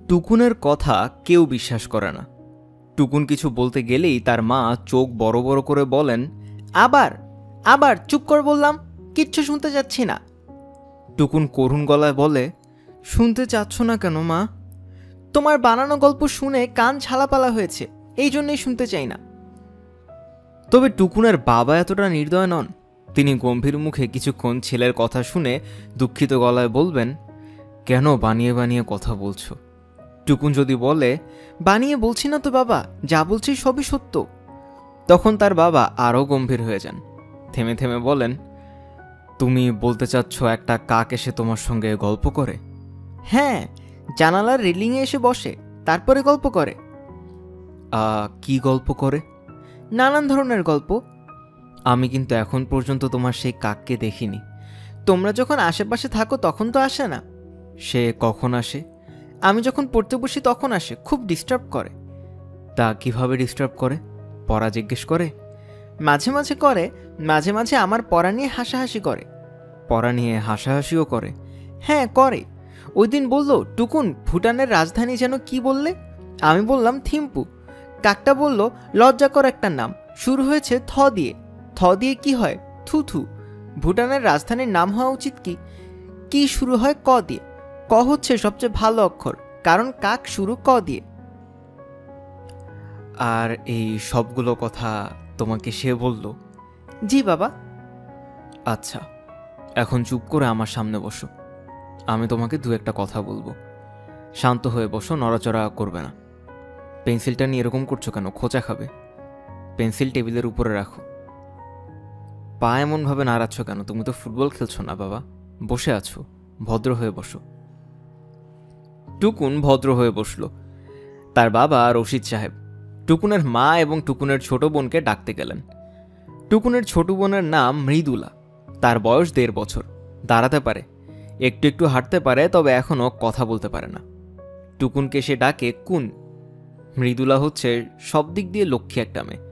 টুকুনের কথা কেউ বিশ্বাস করে না। টুকুন কিছু বলতে গেলেই তার মা চোখ বড় বড় করে বলেন, আবার আবার চুপ কর বললাম, কিচ্ছু শুনতে যাচ্ছি না। টুকুন করুণ গলায় বলে, শুনতে চাচ্ছ না কেন মা? তোমার বানানো গল্প শুনে কান ঝালাপালা হয়েছে, এই জন্যই শুনতে চাই না। তবে টুকুনের বাবা এতটা নির্দয় নন। তিনি গম্ভীর মুখে কিছুক্ষণ ছেলের কথা শুনে দুঃখিত গলায় বলবেন, কেন বানিয়ে বানিয়ে কথা বলছো? টুকুন যদি বলে, বানিয়ে বলছি না তো বাবা, যা বলছি সবই সত্য, তখন তার বাবা আরও গম্ভীর হয়ে যান। থেমে থেমে বলেন, তুমি বলতে চাচ্ছ একটা কাক এসে তোমার সঙ্গে গল্প করে? হ্যাঁ, জানালার রেলিংয়ে এসে বসে, তারপরে গল্প করে। কি গল্প করে? নানান ধরনের গল্প। আমি কিন্তু এখন পর্যন্ত তোমার সেই কাককে দেখিনি। তোমরা যখন আশেপাশে থাকো তখন তো আসে না। সে কখন আসে? আমি যখন পড়তে বসি তখন আসে, খুব ডিস্টার্ব করে। তা কিভাবে ডিস্টার্ব করে? পড়া জিজ্ঞেস করে? মাঝে মাঝে করে, মাঝে মাঝে আমার পড়া নিয়ে হাসাহাসি করে। পড়া নিয়ে হাসাহাসিও করে? হ্যাঁ করে। ওই দিন বলল, টুকুন ভুটানের রাজধানী যেন কি বললে? আমি বললাম থিম্পু। কাকটা বলল, লজ্জাকর একটা নাম, শুরু হয়েছে থ দিয়ে। থ দিয়ে কি হয়? থুথু। ভুটানের রাজধানীর নাম হওয়া উচিত কি? কি শুরু হয় ক দিয়ে। ক হচ্ছে সবচেয়ে ভালো অক্ষর, কারণ কাক শুরু ক দিয়ে। আর এই সবগুলো কথা তোমাকে সে বলল? জি বাবা। আচ্ছা, এখন চুপ করে আমার সামনে বসো। আমি তোমাকে দু একটা কথা বলবো। শান্ত হয়ে বসো, নড়াচড়া করবে না। পেন্সিলটা নিয়ে এরকম করছো কেন? খোঁচা খাবে। পেন্সিল টেবিলের উপরে রাখো। পা এমনভাবে নাড়াচ্ছ কেন? তুমি তো ফুটবল খেলছো না বাবা, বসে আছো, ভদ্র হয়ে বসো। টুকুন ভদ্র হয়ে বসল। তার বাবা রশিদ সাহেব টুকুনের মা এবং টুকুনের ছোট বোনকে ডাকতে গেলেন। টুকুনের ছোট বোনের নাম মৃদুলা। তার বয়স 1.5 বছর। দাঁড়াতে পারে, একটু একটু হাঁটতে পারে, তবে এখনও কথা বলতে পারে না। টুকুনকে সে ডাকে কুন। মৃদুলা হচ্ছে সব দিক দিয়ে লক্ষ্মী একটা মেয়ে।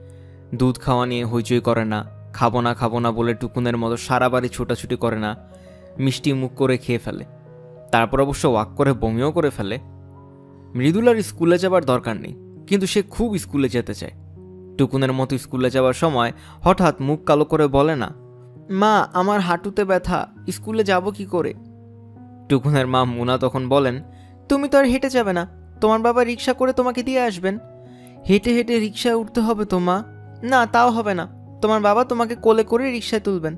দুধ খাওয়া নিয়ে হইচই করে না, খাবো না বলে টুকুনের মতো সারা বাড়ি ছোটাছুটি করে না, মিষ্টি মুখ করে খেয়ে ফেলে। তারপর অবশ্য ওয়াক করে বমিও করে ফেলে। মৃদুলার স্কুলে যাবার দরকার নেই, কিন্তু সে খুব স্কুলে যেতে চায়। টুকুনের মতো স্কুলে যাওয়ার সময় হঠাৎ মুখ কালো করে বলে না, মা আমার হাঁটুতে ব্যথা, স্কুলে যাব কি করে? টুকুনের মা মুনা তখন বলেন, তুমি তো আর হেঁটে যাবে না, তোমার বাবা রিক্সা করে তোমাকে দিয়ে আসবেন। হেঁটে হেঁটে রিক্সায় উঠতে হবে তো মা? না, তাও হবে না, তোমার বাবা তোমাকে কোলে করে রিক্সায় তুলবেন।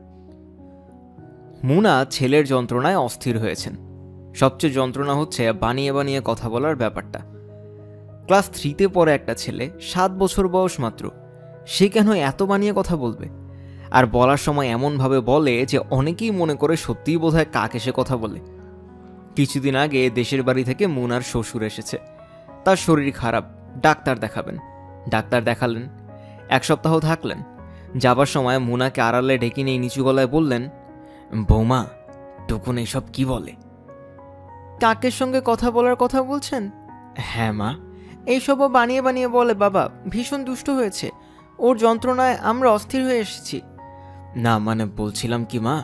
মুনা ছেলের যন্ত্রণায় অস্থির হয়েছেন। সবচেয়ে যন্ত্রণা হচ্ছে বানিয়ে বানিয়ে কথা বলার ব্যাপারটা। ক্লাস 3-তে পড়ে একটা ছেলে, 7 বছর বয়স মাত্র, সে কেন এত বানিয়ে কথা বলবে? আর বলার সময় এমনভাবে বলে যে অনেকেই মনে করে সত্যিই বোধহয় কাক এসে কথা বলে। কিছুদিন আগে দেশের বাড়ি থেকে মুনার শ্বশুর এসেছে। তার শরীর খারাপ, ডাক্তার দেখাবেন। ডাক্তার দেখালেন, 1 সপ্তাহ থাকলেন। যাবার সময় মুনাকে আড়ালে ডেকে নিয়ে নিচু গলায় বললেন, বৌমা, টুকুন এসব কি বলে? কাকের সঙ্গে কথা বলার কথা বলছেন? হ্যাঁ মা। এইসবও বানিয়ে বানিয়ে বলে বাবা, ভীষণ দুষ্ট হয়েছে, ওর যন্ত্রণায় আমরা অস্থির হয়ে এসেছি। না মানে বলছিলাম কি মা,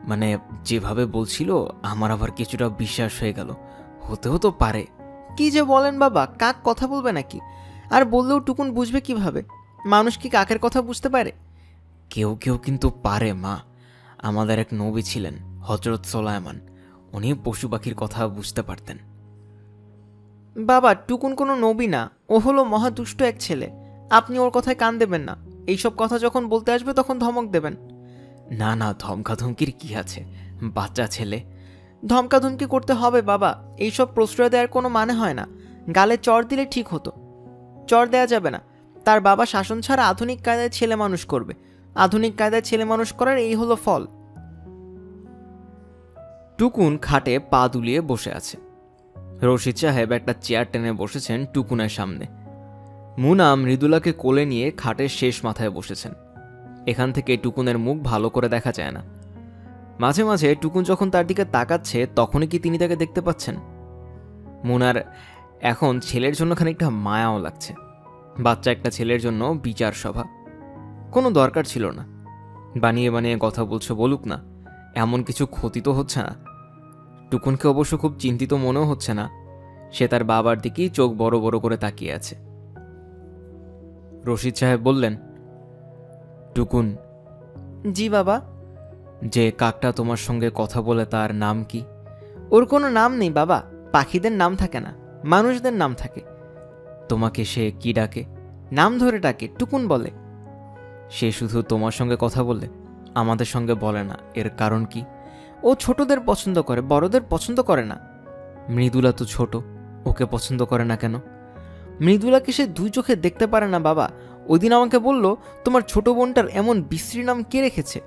মানে যেভাবে বলছিল আমার আবার কিছুটা বিশ্বাস হয়ে গেল, হতেও তো পারে। কি যে বলেন বাবা, কাক কথা বলবে নাকি? আর বললেও টুকুন বুঝবে কিভাবে? মানুষ কি কাকের কথা বুঝতে পারে? কেউ কেউ কিন্তু পারে মা। আমাদের এক নবী ছিলেন, হযরত সুলাইমান, উনি পশু পাখির কথা বুঝতে পারতেন। বাবা, টুকুন কোনো নবী না, ও হলো মহাদুষ্ট এক ছেলে। আপনি ওর কথায় কান দেবেন না। এইসব কথা যখন বলতে আসবে তখন ধমক দেবেন। না না, ধমকাধমকির কি আছে, বাচ্চা ছেলে। ধমকাধমকি করতে হবে বাবা, এইসব প্রশ্রয় দেওয়ার কোনো মানে হয় না। গালে চড় দিলে ঠিক হতো। চড় দেয়া যাবে না। তার বাবা শাসন ছাড়া আধুনিক কায়দায় ছেলে মানুষ করবে। আধুনিক কায়দায় ছেলে মানুষ করার এই হলো ফল। টুকুন খাটে পা দুলিয়ে বসে আছে। রশিদ সাহেব একটা চেয়ার টেনে বসেছেন টুকুনের সামনে। মুনা মৃদুলাকে কোলে নিয়ে খাটের শেষ মাথায় বসেছেন। এখান থেকে টুকুনের মুখ ভালো করে দেখা যায় না। মাঝে মাঝে টুকুন যখন তার দিকে তাকাচ্ছে তখনই কি তিনি তাকে দেখতে পাচ্ছেন? মুনার এখন ছেলের জন্য খানিকটা মায়াও লাগছে। বাচ্চা একটা ছেলের জন্য বিচার সভা। কোনো দরকার ছিল না। বানিয়ে বানিয়ে কথা বলছো, বলুক না, এমন কিছু ক্ষতি তো হচ্ছে না। টুকুনকে অবশ্য খুব চিন্তিত মনেও হচ্ছে না। সে তার বাবার দিকেই চোখ বড় বড় করে তাকিয়ে আছে। রশিদ সাহেব বললেন, টুকুন। জি বাবা। যে কাকটা তোমার সঙ্গে কথা বলে তার নাম কি? ওর কোনো নাম নেই বাবা, পাখিদের নাম থাকে না, মানুষদের নাম থাকে। তোমাকে সে কি ডাকে? নাম ধরে ডাকে, টুকুন বলে। সে শুধু তোমার সঙ্গে কথা বলে, আমাদের সঙ্গে বলে না, এর কারণ কি? ও ছোটদের পছন্দ করে, বড়দের পছন্দ করে না। মৃদুলা তো ছোট, ওকে পছন্দ করে না কেন? মৃদুলাকে সে দুই চোখে দেখতে পারে না বাবা। ওই দিন আমাকে বলল, তোমার ছোট বোনটার এমন বিশ্রী নাম কে রেখেছে?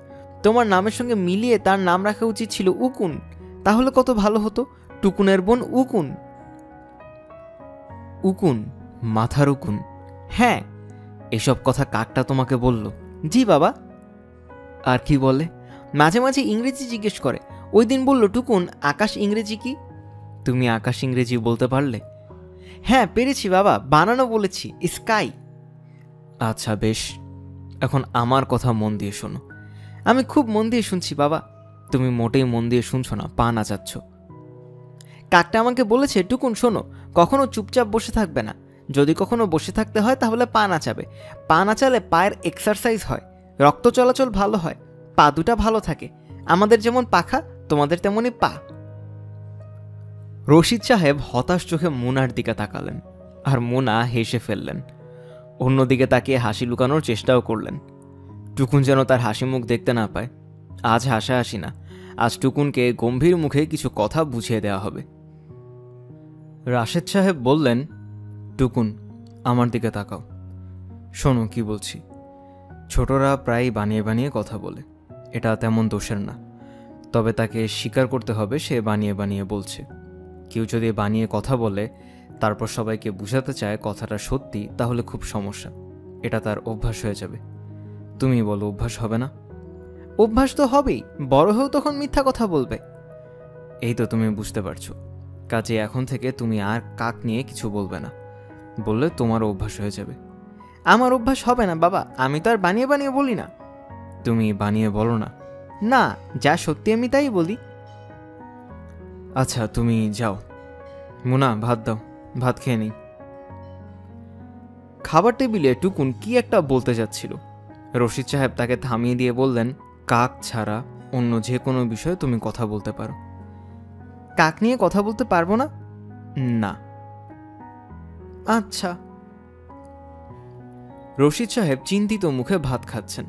তোমার নামের সঙ্গে মিলিয়ে তার নাম রাখা উচিত ছিল উকুন, তাহলে কত ভালো হতো। টুকুনের বোন উকুন। উকুন? মাথার উকুন? হ্যাঁ। এসব কথা কাকটা তোমাকে বলল? জি বাবা। আর কি বলে? মাঝে মাঝে ইংরেজি জিজ্ঞেস করে। ওই দিন বলল, টুকুন, আকাশ ইংরেজি কি? তুমি আকাশ ইংরেজি বলতে পারলে? হ্যাঁ পেরেছি বাবা, বানানো বলেছি, স্কাই। আচ্ছা বেশ, এখন আমার কথা মন দিয়ে শোনো। আমি খুব মন দিয়ে শুনছি বাবা। তুমি মোটেই মন দিয়ে শুনছো না, পা নাচাচ্ছ। কাকটা আমাকে বলেছে, টুকুন শোনো, কখনো চুপচাপ বসে থাকবে না। যদি কখনো বসে থাকতে হয় তাহলে পা নাচাবে। পা নাচালে পায়ের এক্সারসাইজ হয়, রক্ত চলাচল ভালো হয়, পা দুটা ভালো থাকে। আমাদের যেমন পাখা, তোমাদের তেমনই পা। রশিদ সাহেব হতাশ চোখে মুনার দিকে তাকালেন, আর মুনা হেসে ফেললেন। অন্যদিকে তাকিয়ে হাসি লুকানোর চেষ্টাও করলেন। টুকুন যেন তার হাসি মুখ দেখতে না পায়। আজ হাসাহাসি না, আজ টুকুনকে গম্ভীর মুখে কিছু কথা বুঝিয়ে দেওয়া হবে। রাশেদ সাহেব বললেন, টুকুন, আমার দিকে তাকাও। শোনো কি বলছি। ছোটরা প্রায় বানিয়ে বানিয়ে কথা বলে, এটা তেমন দোষের না। তবে তাকে স্বীকার করতে হবে সে বানিয়ে বানিয়ে বলছে। কেউ যদি বানিয়ে কথা বলে তারপর সবাইকে বুঝাতে চায় কথাটা সত্যি, তাহলে খুব সমস্যা। এটা তার অভ্যাস হয়ে যাবে। তুমি বলো, অভ্যাস হবে না? অভ্যাস তো হবেই, বড় হয়েও তখন মিথ্যা কথা বলবে। এই তো তুমি বুঝতে পারছো। কাজে এখন থেকে তুমি আর কাক নিয়ে কিছু বলবে না, বললে তোমার অভ্যাস হয়ে যাবে। আমার অভ্যাস হবে না বাবা, আমি তো আর বানিয়ে বানিয়ে বলি না। তুমি বানিয়ে বলো না? না, যা সত্যি আমি তাই বলি। আচ্ছা তুমি যাও। মুনা, ভাত দাও, ভাত খেয়ে নিই। খাবার টেবিলে টুকুন কি একটা বলতে যাচ্ছিল। রশিদ সাহেব তাকে থামিয়ে দিয়ে বললেন, কাক ছাড়া অন্য যে কোনো বিষয়ে তুমি কথা বলতে পারো। কাক নিয়ে কথা বলতে পারবো না? না। আচ্ছা। রশিদ সাহেব চিন্তিত মুখে ভাত খাচ্ছেন।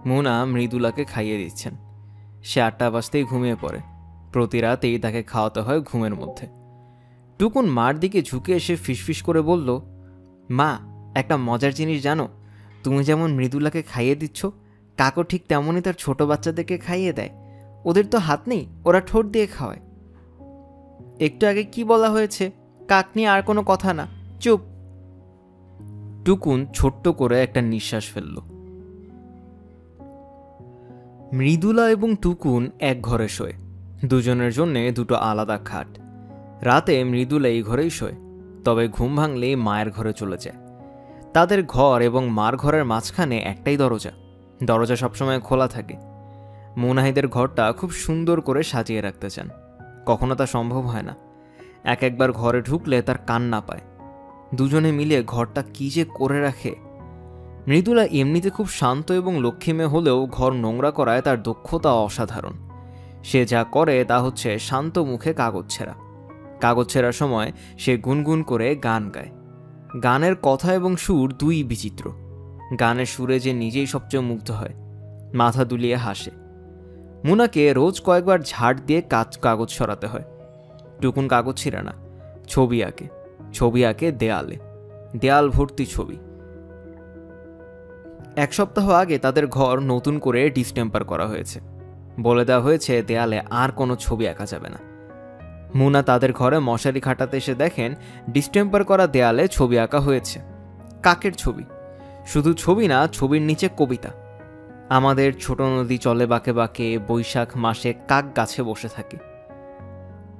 মুনা মৃদুলাকে খাইয়ে দিচ্ছেন। সে 8টা বাজতেই ঘুমিয়ে পড়ে। প্রতি রাতেই তাকে খাওয়াতে হয় ঘুমের মধ্যে। টুকুন মার দিকে ঝুঁকে এসে ফিসফিস করে বলল, মা, একটা মজার জিনিস জানো? তুমি যেমন মৃদুলাকে খাইয়ে দিচ্ছ, কাকও ঠিক তেমনই তার ছোট বাচ্চাদেরকে খাইয়ে দেয়। ওদের তো হাত নেই, ওরা ঠোঁট দিয়ে খাওয়ায়। একটু আগে কি বলা হয়েছে? কাক নিয়ে আর কোনো কথা না, চুপ। টুকুন ছোট্ট করে একটা নিঃশ্বাস ফেলল। মৃদুলা এবং টুকুন এক ঘরে শোয়। দুজনের জন্যে দুটো আলাদা খাট। রাতে মৃদুলা এই ঘরেই শোয়, তবে ঘুম ভাঙলেই মায়ের ঘরে চলে যায়। তাদের ঘর এবং মার ঘরের মাঝখানে একটাই দরজা। দরজা সবসময় খোলা থাকে। মুনাহিদের ঘরটা খুব সুন্দর করে সাজিয়ে রাখতে চান, কখনো তা সম্ভব হয় না। একবার ঘরে ঢুকলে তার কান্না পায়। দুজনে মিলে ঘরটা কি যে করে রাখে। মৃদুলা এমনিতে খুব শান্ত এবং লক্ষ্মী মেয়ে হলেও ঘর নোংরা করায় তার দক্ষতা অসাধারণ। সে যা করে তা হচ্ছে শান্ত মুখে কাগজ ছেঁড়া। কাগজ ছেঁড়ার সময় সে গুনগুন করে গান গায়। গানের কথা এবং সুর দুই বিচিত্র। গানের সুরে যে নিজেই সবচেয়ে মুগ্ধ হয়, মাথা দুলিয়ে হাসে। মুনাকে রোজ কয়েকবার ঝাড় দিয়ে কাগজ সরাতে হয়। টুকুন কাগজ ছিঁড়ে না, ছবি আঁকে। ছবি আঁকে দেয়ালে, দেয়াল ভর্তি ছবি। 1 সপ্তাহ আগে তাদের ঘর নতুন করে ডিস্টেম্পার করা হয়েছে। বলে দেওয়া হয়েছে দেয়ালে আর কোনো ছবি আঁকা যাবে না। মুনা তাদের ঘরে মশারি খাটাতে এসে দেখেন ডিস্টেম্পার করা দেয়ালে ছবি আঁকা হয়েছে, কাকের ছবি। শুধু ছবি না, ছবির নিচে কবিতা। আমাদের ছোট নদী চলে বাঁকে বাঁকে, বৈশাখ মাসে কাক গাছে বসে থাকে।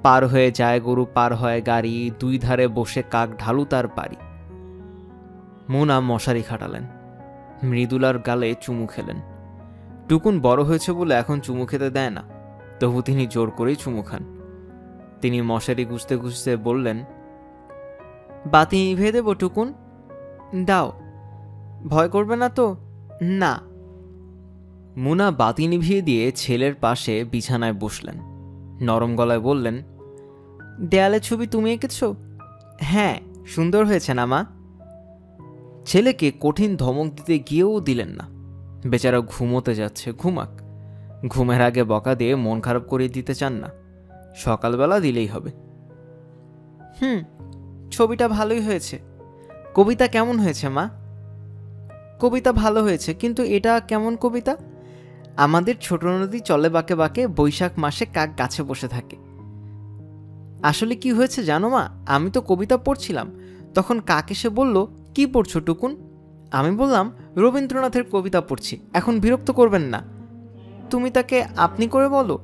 পার হয়ে যায় গরু, পার হয় গাড়ি, দুই ধারে বসে কাক ঢালু তার পারি। মুনা মশারি খাটালেন, মৃদুলার গালে চুমু খেলেন। টুকুন বড় হয়েছে বলে এখন চুমু খেতে দেয় না, তবু তিনি জোর করেই চুমু খান। তিনি মশারি গুছতে গুছতে বললেন, বাতি নিভিয়ে দেবো টুকুন? দাও। ভয় করবে না তো? না। মুনা বাতি নিভিয়ে দিয়ে ছেলের পাশে বিছানায় বসলেন। নরম গলায় বললেন, দেয়ালে ছবি তুমি এঁকেছ? হ্যাঁ, সুন্দর হয়েছে না মা? ছেলেকে কঠিন ধমক দিতে গিয়েও দিলেন না। বেচারা ঘুমোতে যাচ্ছে, ঘুমাক। ঘুমের আগে বকা দিয়ে মন খারাপ করিয়ে দিতে চান না, সকালবেলা দিলেই হবে। ছবিটা ভালোই হয়েছে। কবিতা কেমন হয়েছে মা? কবিতা ভালো হয়েছে, কিন্তু এটা কেমন কবিতা? আমাদের ছোট নদী চলে বাঁকে বাঁকে, বৈশাখ মাসে কাক গাছে বসে থাকে। আসলে কি হয়েছে জানো মা, আমি তো কবিতা পড়ছিলাম, তখন কাক এসে বলল, কি পড়ছো টুকুন? আমি বললাম, রবীন্দ্রনাথের কবিতা পড়ছি। এখন বিরক্ত করবেন না। তুমি তাকে আপনি করে বলো।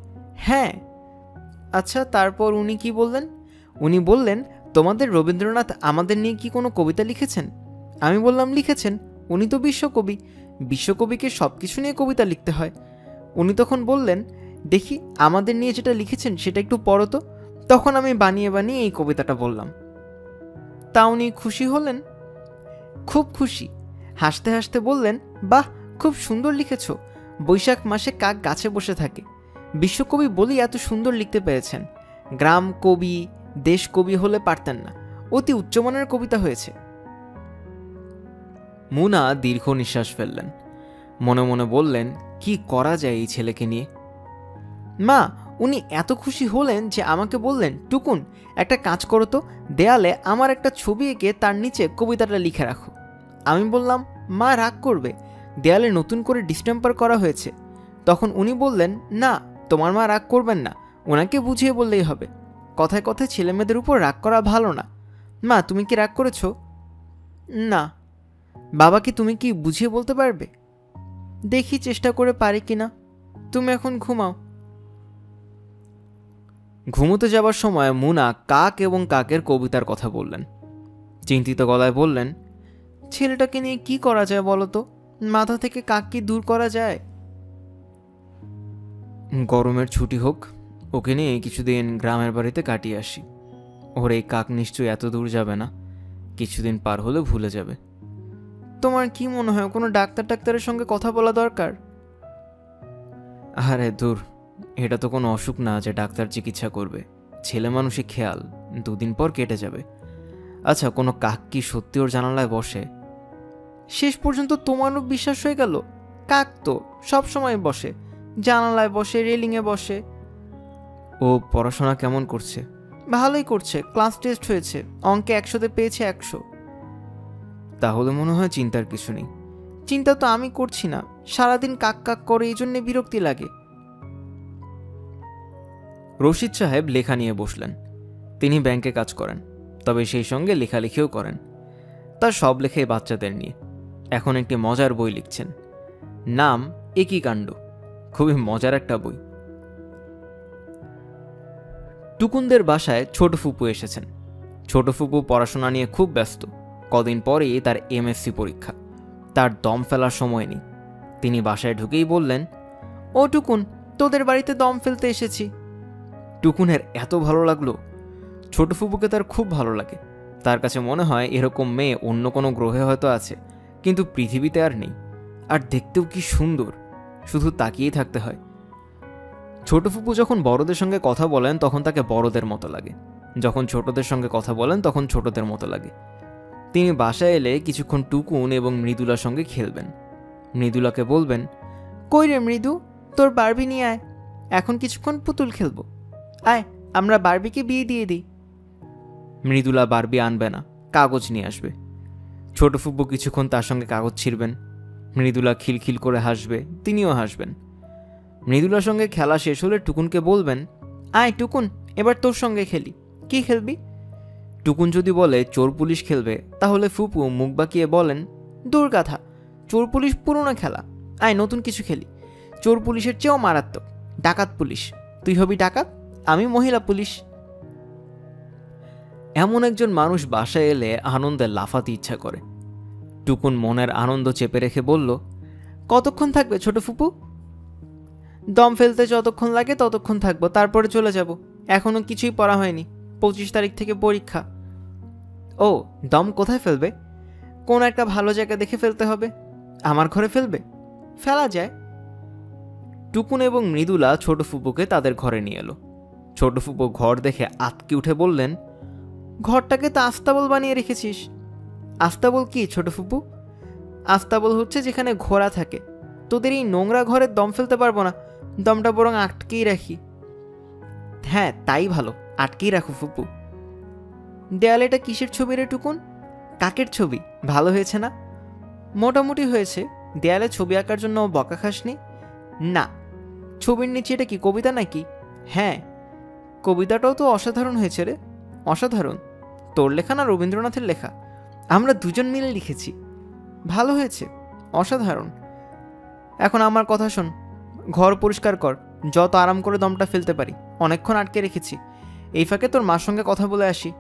হ্যাঁ। আচ্ছা, তারপর উনি কি বললেন? উনি বললেন, তোমাদের রবীন্দ্রনাথ আমাদের নিয়ে কি কোনো কবিতা লিখেছেন? আমি বললাম, লিখেছেন। উনি তো বিশ্বকবি, বিশ্বকবিকে সব কিছু নিয়ে কবিতা লিখতে হয়। উনি তখন বললেন, দেখি আমাদের নিয়ে যেটা লিখেছেন সেটা একটু পড়ো তো। তখন আমি বানিয়ে বানিয়ে এই কবিতাটা বললাম। তা উনি খুশি হলেন? খুব খুশি। হাসতে হাসতে বললেন, বাহ, খুব সুন্দর লিখেছ। বৈশাখ মাসে কাক গাছে বসে থাকে, বিশ্বকবি বলেই এত সুন্দর লিখতে পেরেছেন। গ্রাম কবি, দেশ কবি হলে পারতেন না। অতি উচ্চমানের কবিতা হয়েছে। মুনা দীর্ঘ নিঃশ্বাস ফেললেন। মনে মনে বললেন, কি করা যায় এই ছেলেকে নিয়ে? মা, উনি এত খুশি হলেন যে আমাকে বললেন, টুকুন একটা কাজ করো তো, দেয়ালে আমার একটা ছবি এঁকে তার নিচে কবিতাটা লিখে রাখো। আমি বললাম, মা রাগ করবে, দেয়ালে নতুন করে ডিস্টেম্পার করা হয়েছে। তখন উনি বললেন, না, তোমার মা রাগ করবেন না, ওনাকে বুঝিয়ে বললেই হবে। কথায় কথায় ছেলেমেয়েদের উপর রাগ করা ভালো না। মা, তুমি কি রাগ করেছ? না। বাবাকে তুমি কি বুঝিয়ে বলতে পারবে? দেখি চেষ্টা করে পারি কিনা। তুমি এখন ঘুমাও। ঘুমোতে যাবার সময় মুনা কাক এবং কাকের কবিতার কথা বললেন। চিন্তিত গলায় বললেন, ছেলেটাকে নিয়ে কি করা যায় বলো তো? মাথা থেকে কাক কি দূর করা যায়? গরমের ছুটি হোক, ওকে নিয়ে কিছুদিন গ্রামের বাড়িতে কাটিয়ে আসি। ওর এই কাক নিশ্চয়ই এত দূর যাবে না, কিছুদিন পার হলে ভুলে যাবে। তোমার কি মনে হয় কোনো ডাক্তারের সঙ্গে কথা বলা দরকার? আরে দূর, এটা তো কোনো অসুখ না যে ডাক্তার চিকিৎসা করবে। ছেলে মানুষই খেয়াল, 2 দিন পর কেটে যাবে। আচ্ছা, কোনো কাক কি সত্যি ওর জানালায় বসে? শেষ পর্যন্ত তোমারও বিশ্বাস হয়ে গেল? কাক তো সব সময় বসে, জানালায় বসে, রেলিংয়ে বসে। ও পড়াশোনা কেমন করছে? ভালোই করছে, ক্লাস টেস্ট হয়েছে, অঙ্কে 100-তে পেয়েছে 100। তাহলে মনে হয় চিন্তার কিছু নেই। চিন্তা তো আমি করছি না, সারাদিন কাক কাক করে, এই জন্যে বিরক্তি লাগে। রশিদ সাহেব লেখা নিয়ে বসলেন। তিনি ব্যাংকে কাজ করেন, তবে সেই সঙ্গে লেখালেখিও করেন। তার সব লেখাই বাচ্চাদের নিয়ে। এখন একটি মজার বই লিখছেন, নাম একই কাণ্ড। খুবই মজার একটা বই। টুকুনদের বাসায় ছোট ফুপু এসেছেন। ছোট ফুপু পড়াশোনা নিয়ে খুব ব্যস্ত। কদিন পরেই তার এমএসসি পরীক্ষা। তার দম ফেলার সময় নেই। তিনি বাসায় ঢুকেই বললেন, ও টুকুন, তোদের বাড়িতে দম ফেলতে এসেছি। টুকুনের এত ভালো লাগলো। ছোট ফুপুকে তার খুব ভালো লাগে। তার কাছে মনে হয় এরকম মেয়ে অন্য কোনো গ্রহে হয়তো আছে, কিন্তু পৃথিবীতে আর নেই। আর দেখতেও কি সুন্দর, শুধু তাকিয়েই থাকতে হয়। ছোট ফুপু যখন বড়দের সঙ্গে কথা বলেন তখন তাকে বড়দের মতো লাগে, যখন ছোটদের সঙ্গে কথা বলেন তখন ছোটদের মতো লাগে। তিনি বাসায় এলে কিছুক্ষণ টুকুন এবং মৃদুলার সঙ্গে খেলবেন। মৃদুলাকে বলবেন, কই রে মৃদু, তোর বারবি নিয়ে আয়, এখন কিছুক্ষণ পুতুল খেলবো। আয়, আমরা বারবিকে বিয়ে দিয়ে দিই। মৃদুলা বারবি আনবে না, কাগজ নিয়ে আসবে। ছোট ফুপু কিছুক্ষণ তার সঙ্গে কাগজ ছিঁড়বেন। মৃদুলা খিলখিল করে হাসবে, তিনিও হাসবেন। মৃদুলার সঙ্গে খেলা শেষ হলে টুকুনকে বলবেন, আয় টুকুন, এবার তোর সঙ্গে খেলি। কি খেলবি? টুকুন যদি বলে চোর পুলিশ খেলবে, তাহলে ফুপু মুখ বাঁকিয়ে বলেন, দূর গাধা, চোর পুলিশ পুরোনো খেলা, আয় নতুন কিছু খেলি। চোর পুলিশের চেয়েও মারাত্মক, ডাকাত পুলিশ। তুই হবি ডাকাত, আমি মহিলা পুলিশ। এমন একজন মানুষ বাসায় এলে আনন্দে লাফাতে ইচ্ছা করে। টুকুন মনের আনন্দ চেপে রেখে বলল, কতক্ষণ থাকবে ছোট ফুপু? দম ফেলতে যতক্ষণ লাগে ততক্ষণ থাকবো, তারপরে চলে যাব। এখনো কিছুই পড়া হয়নি, 25 তারিখ থেকে পরীক্ষা। ও ও, দম কোথায় ফেলবে? কোন একটা ভালো জায়গা দেখে ফেলতে হবে। আমার ঘরে ফেলবে? ফেলা যায়। টুকুন এবং মৃদুলা ছোট ফুপুকে তাদের ঘরে নিয়ে এলো। ছোট ফুপু ঘর দেখে আতকে উঠে বললেন, ঘরটাকে তো আস্তাবল বানিয়ে রেখেছিস। আস্তাবল কি ছোট ফুপু? আস্তাবল হচ্ছে যেখানে ঘোড়া থাকে। তোদের এই নোংরা ঘরে দম ফেলতে পারবো না, দমটা বরং আটকেই রাখি। হ্যাঁ, তাই ভালো, আটকেই রাখো ফুপু। দেয়ালে এটা কিসের ছবি রে টুকুন? কাকের ছবি। ভালো হয়েছে না? মোটামুটি হয়েছে। দেয়ালে ছবি আঁকার জন্য বকা খাসনি? না। ছবির নিচে এটা কি কবিতা নাকি? হ্যাঁ, কবিতাটাও তো অসাধারণ হয়েছে রে। অসাধারণ? তোর লেখা না রবীন্দ্রনাথের লেখা? আমরা দুজন মিলে লিখেছি। ভালো হয়েছে, অসাধারণ। এখন আমার কথা শোন, ঘর পরিষ্কার কর, যত আরাম করে দমটা ফেলতে পারি। অনেকক্ষণ আটকে রেখেছি। এই ফাঁকে তোর মার সঙ্গে কথা বলে আসি।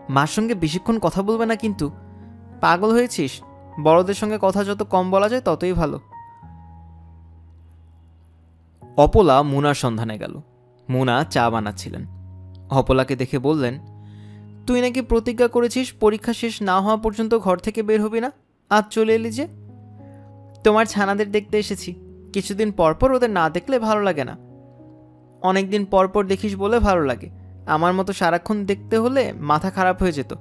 মার সঙ্গে বেশিক্ষণ কথা বলবে না কিন্তু। পাগল হয়েছিস? বড়দের সঙ্গে কথা যত কম বলা যায় ততই ভালো। অপলা মুনার সন্ধানে গেল। মুনা চা বানাচ্ছিলেন। অপলাকে দেখে বললেন, তুই নাকি প্রতিজ্ঞা করেছিস পরীক্ষা শেষ না হওয়া পর্যন্ত ঘর থেকে বের হবি না। আজ চলে এলি যে? তোমার ছানাদের দেখতে এসেছি। কিছুদিন পরপর ওদের না দেখলে ভালো লাগে না। অনেকদিন পরপর দেখিস বলে ভালো লাগে। আমার মতো সারাক্ষণ দেখতে হলে মাথা খারাপ হয়ে যেত।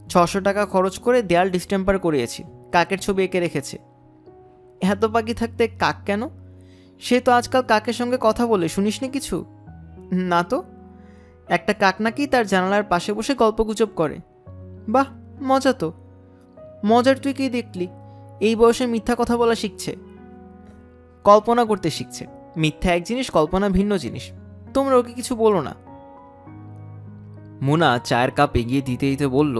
600 টাকা খরচ করে দেয়াল ডিস্টেম্পার করিয়েছি। কাকের ছবি এঁকে রেখেছে। এত পাখি থাকতে কাক কেন? সে তো আজকাল কাকের সঙ্গে কথা বলে, শুনিসনি কিছু? না তো। একটা কাক নাকি তার জানালার পাশে বসে গল্পগুজব করে। বাহ, মজা তো। মজার তুই কি দেখলি? এই বয়সে মিথ্যা কথা বলা শিখছে। কল্পনা করতে শিখছে। মিথ্যা এক জিনিস, কল্পনা ভিন্ন জিনিস। তোমরা ওকে কিছু বলো না। মুনা চায়ের কাপ এগিয়ে দিতে দিতে বলল,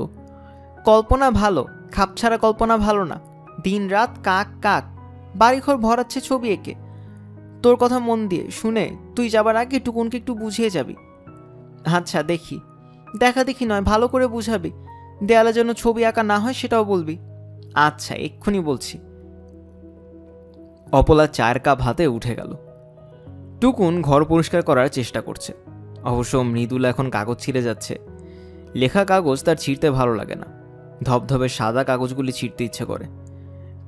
কল্পনা ভালো, খাপছাড়া কল্পনা ভালো না। দিন রাত কাক কাক, বাড়িঘর ভরাচ্ছে ছবি এঁকে। তোর কথা মন দিয়ে শুনে তুই যাবার আগে টুকুনকে একটু বুঝিয়ে যাবি। আচ্ছা, দেখি। দেখা দেখি নয়, ভালো করে বুঝাবি। দেয়ালে যেন ছবি আঁকা না হয় সেটাও বলবি। আচ্ছা, এক্ষুনি বলছি। অপলা চায়ের কাপ হাতে উঠে গেল। টুকুন ঘর পরিষ্কার করার চেষ্টা করছে। অবশ্য মৃদুলা এখন কাগজ ছিঁড়ে যাচ্ছে। লেখা কাগজ তার ছিঁড়তে ভালো লাগে না। ধবধবে সাদা কাগজগুলি ছিঁড়তে ইচ্ছে করে।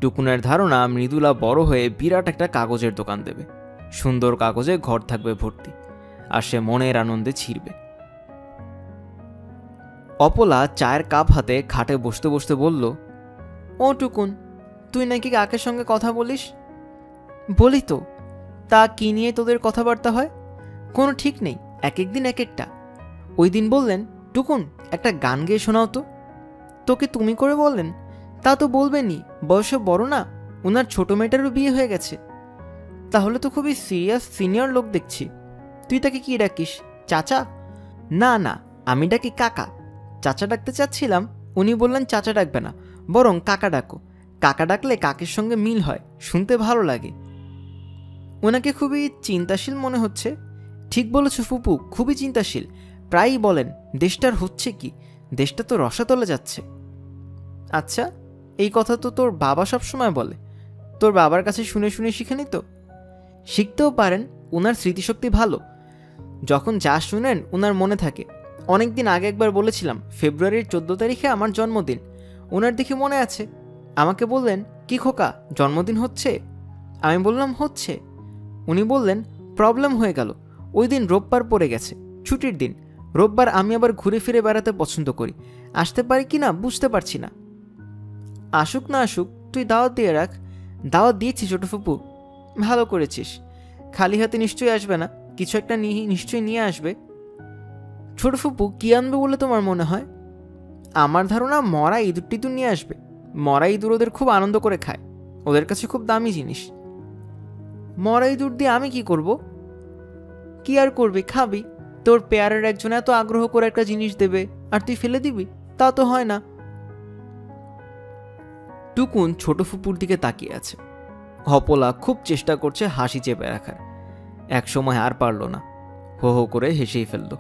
টুকুনের ধারণা মৃদুলা বড় হয়ে বিরাট একটা কাগজের দোকান দেবে। সুন্দর কাগজে ঘর থাকবে ভর্তি, আর সে মনের আনন্দে ছিঁড়বে। অপলা চায়ের কাপ হাতে খাটে বসতে বসতে বলল, ও টুকুন, তুই নাকি কাকের সঙ্গে কথা বলিস? বলি তো। তা কি নিয়ে তোদের কথাবার্তা হয়? কোনো ঠিক নেই, এক একদিন এক একটা। ওই দিন বললেন, টুকুন একটা গান গেয়ে শোনাও তো। তোকে তুমি করে বললেন? তা তো বলবেনই, বয়সে বড় না, ওনার ছোট মেয়েটারও বিয়ে হয়ে গেছে। তাহলে তো খুবই সিরিয়াস সিনিয়র লোক দেখছি। তুই তাকে কি ডাকিস? চাচা? না না, আমি ডাকি কাকা। চাচা ডাকতে চাচ্ছিলাম, উনি বললেন চাচা ডাকবে না, বরং কাকা ডাকো। কাকা ডাকলে কাকের সঙ্গে মিল হয়, শুনতে ভালো লাগে। ওনাকে খুবই চিন্তাশীল মনে হচ্ছে। ঠিক বলেছ ফুপু, খুবই চিন্তাশীল। প্রায়ই বলেন, দেশটার হচ্ছে কি, দেশটা তো রসাতলে যাচ্ছে। আচ্ছা, এই কথা তো তোর বাবা সবসময় বলে। তোর বাবার কাছে শুনে শুনে শিখেনি তো? শিখতেও পারেন, ওনার স্মৃতিশক্তি ভালো। যখন যা শুনেন ওনার মনে থাকে। অনেক দিন আগে একবার বলেছিলাম, ফেব্রুয়ারির 14 তারিখে আমার জন্মদিন। ওনার দেখে মনে আছে। আমাকে বললেন, কি খোকা, জন্মদিন হচ্ছে? আমি বললাম, হচ্ছে। উনি বললেন, প্রবলেম হয়ে গেল। ওই দিন রোববার পড়ে গেছে, ছুটির দিন। রোববার আমি আবার ঘুরে ফিরে বেড়াতে পছন্দ করি। আসতে পারি কি না বুঝতে পারছি না। আসুক না আসুক, তুই দাওয়াত দিয়ে রাখ। দাওয়াত দিয়েছি ছোট ফুপু। ভালো করেছিস। খালি হাতে নিশ্চয়ই আসবে না, কিছু একটা নিশ্চয়ই নিয়ে আসবে। ছোট ফুপু কি আনবে বলে তোমার মনে হয়? আমার ধারণা মরা ইঁদুর টিঁদুর নিয়ে আসবে। মরা ইঁদুর ওদের খুব আনন্দ করে খায়, ওদের কাছে খুব দামি জিনিস। মরা ইঁদুর দিয়ে আমি কি করব? কি আর করবি, খাবি। তোর পেয়ারের একজন এত আগ্রহ করে একটা জিনিস দেবে আর তুই ফেলে দিবি? তা তো হয় না। টুকুন ছোট ফুপুর দিকে তাকিয়ে আছে। অপলা খুব চেষ্টা করছে হাসি চেপে রাখার। এক সময় আর পারল না, হো হো করে হেসেই ফেলল।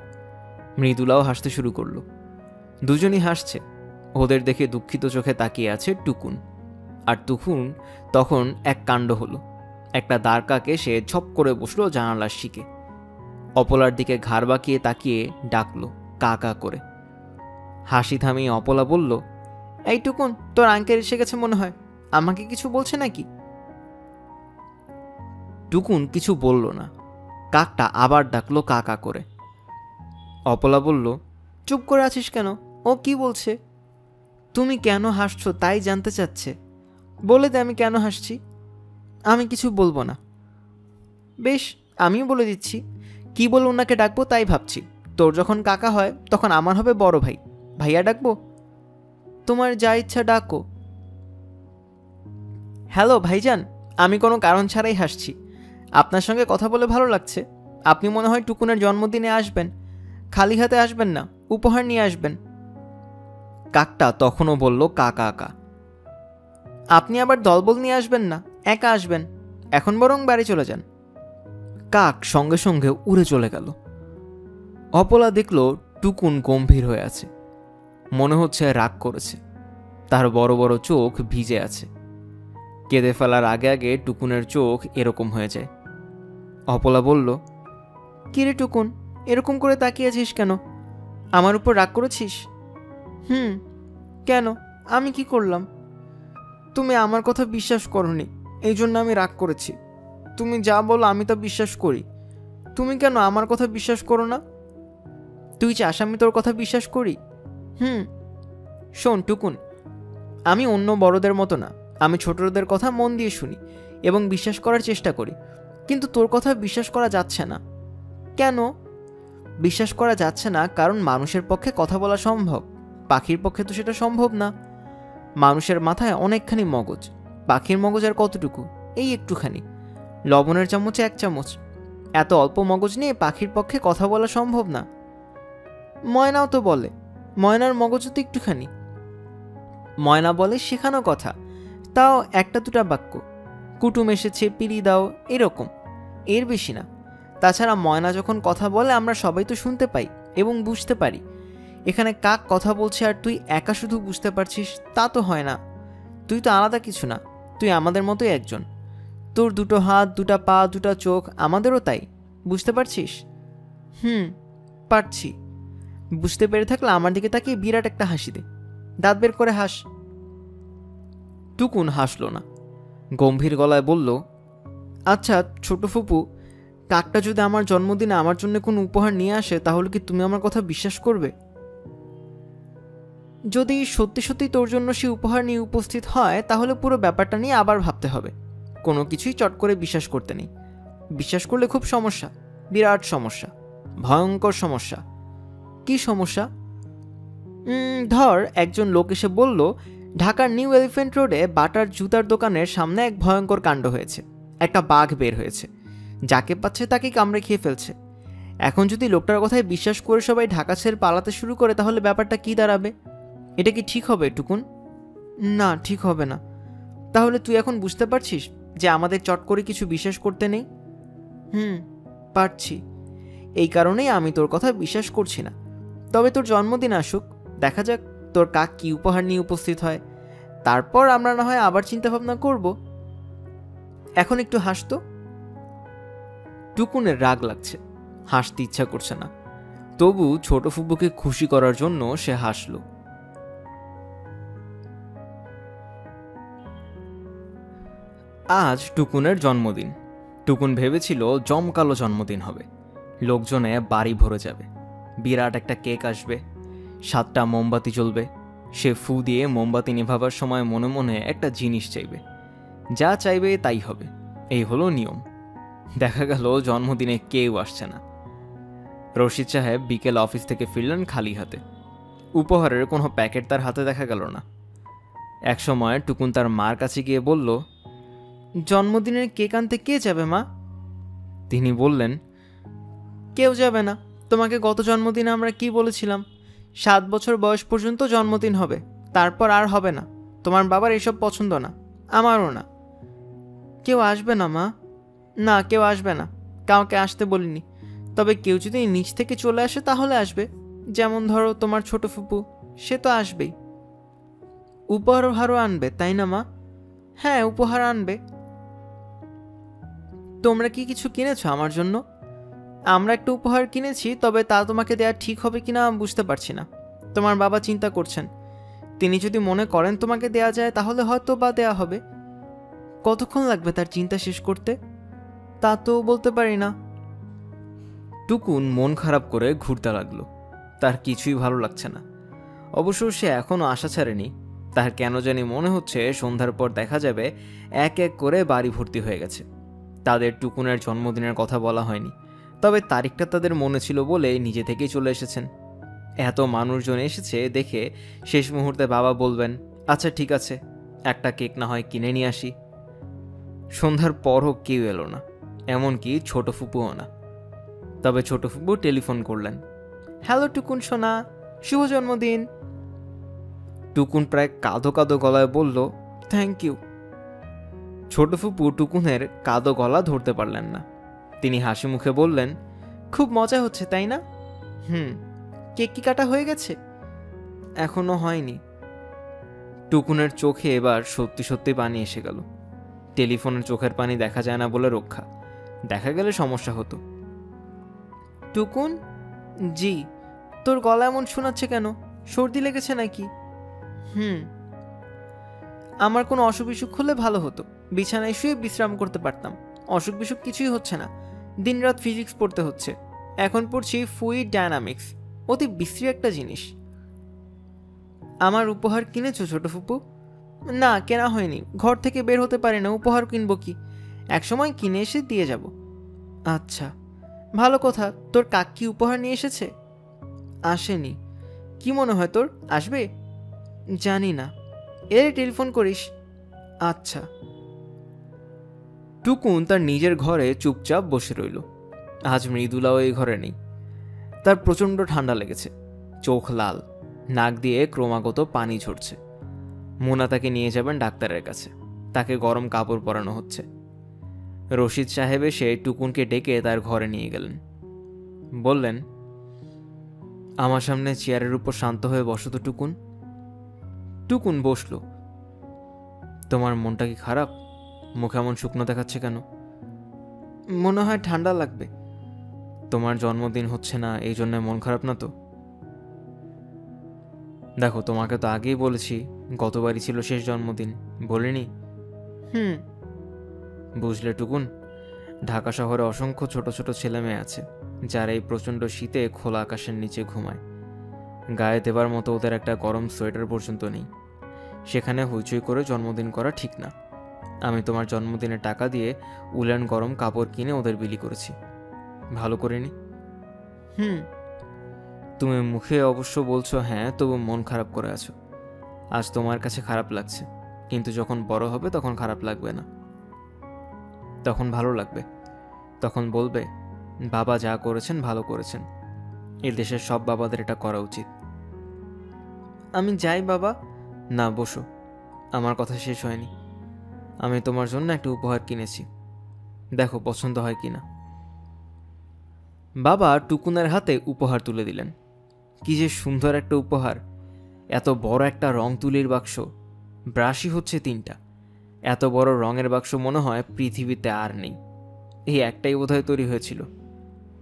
মৃদুলাও হাসতে শুরু করলো। দুজনই হাসছে। ওদের দেখে দুঃখিত চোখে তাকিয়ে আছে টুকুন। আর টুকুন তখন এক কাণ্ড হলো। একটা দ্বারকাকে সে ঝপ করে বসলো জানালার শিকে। অপলার দিকে ঘাড় বাঁকিয়ে তাকিয়ে ডাকলো কা কা করে। হাসি থামিয়ে অপলা বলল, এই টুকুন, তোর আঙ্কেল এসে গেছে মনে হয়, আমাকে কিছু বলছে নাকি? টুকুন কিছু বলল না। কাকটা আবার ডাকলো কাকা করে। অপলা বলল, চুপ করে আছিস কেন? ও কি বলছে? তুমি কেন হাসছো তাই জানতে চাচ্ছে। বলে দে আমি কেন হাসছি। আমি কিছু বলবো না। বেশ, আমিও বলে দিচ্ছি। কি বলে ওনাকে ডাকবো তাই ভাবছি। তোর যখন কাকা হয় তখন আমার হবে বড় ভাই। ভাইয়া ডাকবো? তোমার যা ইচ্ছা ডাকো। হ্যালো ভাইজান, আমি কোনো কারণ ছাড়াই হাসছি। আপনার সঙ্গে কথা বলে ভালো লাগছে। আপনি মনে হয় টুকুনের জন্মদিনে আসবেন। খালি হাতে আসবেন না, উপহার নিয়ে আসবেন। কাকটা তখনও বলল কাকা কাকা। আপনি আবার দলবল নিয়ে আসবেন না, একা আসবেন। এখন বরং বাড়ি চলে যান। কাক সঙ্গে সঙ্গে উড়ে চলে গেল। অপলা দেখল টুকুন গম্ভীর হয়ে আছে। মনে হচ্ছে রাগ করেছে। তার বড় বড় চোখ ভিজে আছে। কেঁদে ফেলার আগে আগে টুকুনের চোখ এরকম হয়ে যায়। অপলা বলল, কিরে টুকুন, এরকম করে তাকিয়েছিস কেন? আমার উপর রাগ করেছিস? কেন? আমি কি করলাম? তুমি আমার কথা বিশ্বাস করনি, এই জন্য আমি রাগ করেছি। তুমি যা বলো আমি তা বিশ্বাস করি। তুমি কেন আমার কথা বিশ্বাস করো না? তুই চাস আমি তোর কথা বিশ্বাস করি? শোন টুকুন, আমি অন্য বড়দের মতো না। আমি ছোটদের কথা মন দিয়ে শুনি এবং বিশ্বাস করার চেষ্টা করি। কিন্তু তোর কথা বিশ্বাস করা যাচ্ছে না। কেন বিশ্বাস করা যাচ্ছে না? কারণ মানুষের পক্ষে কথা বলা সম্ভব, পাখির পক্ষে তো সেটা সম্ভব না। মানুষের মাথায় অনেকখানি মগজ, পাখির মগজ আর কতটুকু? এই একটুখানি, লবণের চামচে 1 চামচ। এত অল্প মগজ নিয়ে পাখির পক্ষে কথা বলা সম্ভব না। ময়নাও তো বলে, ময়নার মগজও তো একটুখানি। ময়না বলে শেখানো কথা, তাও 1-2টা বাক্য। কুটুম এসেছে, পিড়ি দাও, এরকম, এর বেশি না। তাছাড়া ময়না যখন কথা বলে আমরা সবাই তো শুনতে পাই এবং বুঝতে পারি। এখানে কাক কথা বলছে আর তুই একা শুধু বুঝতে পারছিস, তা তো হয় না। তুই তো আলাদা কিছু না, তুই আমাদের মতোই একজন। তোর 2টো হাত, 2টা পা, 2টা চোখ, আমাদেরও তাই। বুঝতে পারছিস? পারছি। বুঝতে পেরে থাকলে আমার দিকে তাকিয়ে বিরাট একটা হাসি দে, দাঁত বের করে হাস। টুকুন হাসল না, গম্ভীর গলায় বলল, আচ্ছা ছোট ফুপু, কাকটা যদি আমার জন্মদিনে আমার জন্য কোনো উপহার নিয়ে আসে তাহলে কি তুমি আমার কথা বিশ্বাস করবে? যদি সত্যি সত্যি তোর জন্য সে উপহার নিয়ে উপস্থিত হয় তাহলে পুরো ব্যাপারটা নিয়ে আবার ভাবতে হবে। কোনো কিছুই চট করে বিশ্বাস করতে নেই। বিশ্বাস করলে খুব সমস্যা, বিরাট সমস্যা, ভয়ঙ্কর সমস্যা। কি সমস্যা? ধর একজন লোক এসে বলল, ঢাকার নিউ এলিফ্যান্ট রোডে বাটার জুতার দোকানের সামনে এক ভয়ঙ্কর কাণ্ড হয়েছে। একটা বাঘ বের হয়েছে, যাকে পাচ্ছে তাকে কামড়ে খেয়ে ফেলছে। এখন যদি লোকটার কথায় বিশ্বাস করে সবাই ঢাকা ছেড়ে পালাতে শুরু করে তাহলে ব্যাপারটা কি দাঁড়াবে? এটা কি ঠিক হবে টুকুন? না, ঠিক হবে না। তাহলে তুই এখন বুঝতে পারছিস যে আমাদের চট করে কিছু বিশ্বাস করতে নেই? পারছি। এই কারণেই আমি তোর কথা বিশ্বাস করছি না। তবে তোর জন্মদিন আসুক, দেখা যাক তোর কাক কি উপহার নিয়ে উপস্থিত হয়। তারপর আমরা না হয় আবার চিন্তা ভাবনা করব। এখন একটু হাসতো। টুকুনের রাগ লাগছে, হাসতে ইচ্ছা করছে না। তবু ছোট ফুপুকে খুশি করার জন্য সে হাসল। আজ টুকুনের জন্মদিন। টুকুন ভেবেছিল জমকালো জন্মদিন হবে, লোকজনে বাড়ি ভরে যাবে, বিরাট একটা কেক আসবে, 7টা মোমবাতি জ্বলবে। সে ফু দিয়ে মোমবাতি নেভাবার সময় মনে মনে একটা জিনিস চাইবে, যা চাইবে তাই হবে, এই হলো নিয়ম। দেখা গেল জন্মদিনে কেউ আসছে না। রশিদ সাহেব বিকেল অফিস থেকে ফিরলেন খালি হাতে। উপহারের কোনো প্যাকেট তার হাতে দেখা গেল না। একসময় টুকুন তার মার কাছে গিয়ে বলল, জন্মদিনের কেক আনতে কে যাবে মা? তিনি বললেন, কেউ যাবে না। তোমাকে গত জন্মদিনে আমরা কি বলেছিলাম? 7 বছর বয়স পর্যন্ত জন্মদিন হবে, তারপর আর হবে না। তোমার বাবার এসব পছন্দ না, আমারও না। কেউ আসবে না মা। না, কেউ আসবে না, কাউকে আসতে বলিনি। তবে কেউ যদি নিচ থেকে চলে আসে তাহলে আসবে। যেমন ধরো তোমার ছোট ফুপু, সে তো আসবেই। উপহারও আনবে তাই না মা? হ্যাঁ, উপহার আনবে। তোমরা কি কিছু কিনেছো আমার জন্য? আমরা একটা উপহার কিনেছি, তবে তা তোমাকে দেওয়া ঠিক হবে কিনা বুঝতে পারছি না। তোমার বাবা চিন্তা করছেন। তিনি যদি মনে করেন তোমাকে দেয়া যায় তাহলে হয়তো বা দেয়া হবে। কতক্ষণ লাগবে তার চিন্তা শেষ করতে তা তো বলতে পারি না। টুকুন মন খারাপ করে ঘুরতে লাগলো। তার কিছুই ভালো লাগছে না। অবশ্য সে এখনও আশা ছাড়েনি। তার কেন জানি মনে হচ্ছে সন্ধ্যার পর দেখা যাবে এক এক করে বাড়ি ভর্তি হয়ে গেছে। তাদের টুকুনের জন্মদিনের কথা বলা হয়নি, তবে তারিখটা তাদের মনে ছিল বলে নিজে থেকেই চলে এসেছেন। এত মানুষজন এসেছে দেখে শেষ মুহূর্তে বাবা বলবেন, আচ্ছা ঠিক আছে, একটা কেক না হয় কিনে নিয়ে আসি। সন্ধ্যার পরও কেউ এলো না, এমনকি ছোট ফুপুও না। তবে ছোট ফুপু টেলিফোন করলেন, হ্যালো টুকুন সোনা, শুভ জন্মদিন। টুকুন প্রায় কাঁদো কাঁদো গলায় বলল, থ্যাংক ইউ। ছোট ফুপু টুকুনের কাঁদো গলা ধরতে পারলেন না। তিনি হাসি মুখে বললেন, খুব মজা হচ্ছে তাই না? কেক কি কাটা হয়ে গেছে? এখনো হয়নি। টুকুনের চোখে এবার সত্যি সত্যি পানি এসে গেল। টেলিফোনের চোখের পানি দেখা যায় না বলে রক্ষা, দেখা গেলে সমস্যা হতো। টুকুন, জি। তোর গলা এমন শোনাচ্ছে কেন? সর্দি লেগেছে নাকি? আমার কোনো অসুখ বিসুখ হলে ভালো হতো, বিছানায় শুয়ে বিশ্রাম করতে পারতাম। অসুখ বিসুখ কিছুই হচ্ছে না। দিনরাত ফিজিক্স পড়তে হচ্ছে। এখন পড়ছি ফ্লুইড ডায়নামিক্স, অতি বিশ্রী একটা জিনিস। আমার উপহার কিনেছো ছোট ফুপু? না, কেনা হয়নি। ঘর থেকে বের হতে পারি না, উপহার কিনবো কি? একসময় কিনে এসে দিয়ে যাব। আচ্ছা, ভালো কথা। তোর কাক কি উপহার নিয়ে এসেছে? আসেনি। কি মনে হয় তোর, আসবে? জানি না। এলে টেলিফোন করিস। আচ্ছা। টুকুন তার নিজের ঘরে চুপচাপ বসে রইল। আজ মৃদুলাও এই ঘরে নেই। তার প্রচণ্ড ঠান্ডা লেগেছে, চোখ লাল, নাক দিয়ে ক্রমাগত পানি ঝরছে। মোনা তাকে নিয়ে যাবেন ডাক্তারের কাছে। তাকে গরম কাপড় পরানো হচ্ছে। রশিদ সাহেব এসে টুকুনকে ডেকে তার ঘরে নিয়ে গেলেন। বললেন, আমার সামনে চেয়ারের উপর শান্ত হয়ে বসো তো টুকুন। টুকুন বসল। তোমার মনটা কি খারাপ? মুখে এমন শুকনো দেখাচ্ছে কেন? মনে হয় ঠান্ডা লাগবে। তোমার জন্মদিন হচ্ছে না, এই জন্য মন খারাপ না তো? দেখো, তোমাকে তো আগেই বলেছি গতবারই ছিল শেষ জন্মদিন, বলিনি? বুঝলে টুকুন, ঢাকা শহরে অসংখ্য ছোট ছোট ছেলে মেয়ে আছে যারা এই প্রচণ্ড শীতে খোলা আকাশের নিচে ঘুমায়। গায়ে দেবার মতো ওদের একটা গরম সোয়েটার পর্যন্ত নেই। সেখানে হইচই করে জন্মদিন করা ঠিক না। আমি তোমার জন্মদিনের টাকা দিয়ে উলেন গরম কাপড় কিনে ওদের বিলি করেছি। ভালো করিনি? তুমি মুখে অবশ্য বলছো হ্যাঁ, তবু মন খারাপ করে আছো। আজ তোমার কাছে খারাপ লাগছে, কিন্তু যখন বড় হবে তখন খারাপ লাগবে না, তখন ভালো লাগবে। তখন বলবে, বাবা যা করেছেন ভালো করেছেন। এই দেশের সব বাবাদের এটা করা উচিত। আমি যাই বাবা। না, বসো, আমার কথা শেষ হয়নি। আমি তোমার জন্য একটা উপহার কিনেছি, দেখো পছন্দ হয় কিনা। বাবা টুকুনের হাতে উপহার তুলে দিলেন। কি যে সুন্দর একটা উপহার! এত বড় একটা রং তুলির বাক্স, ব্রাশই হচ্ছে 3টা। এত বড় রঙের বাক্স মনে হয় পৃথিবীতে আর নেই। এই একটাই বোধহয় তৈরি হয়েছিল।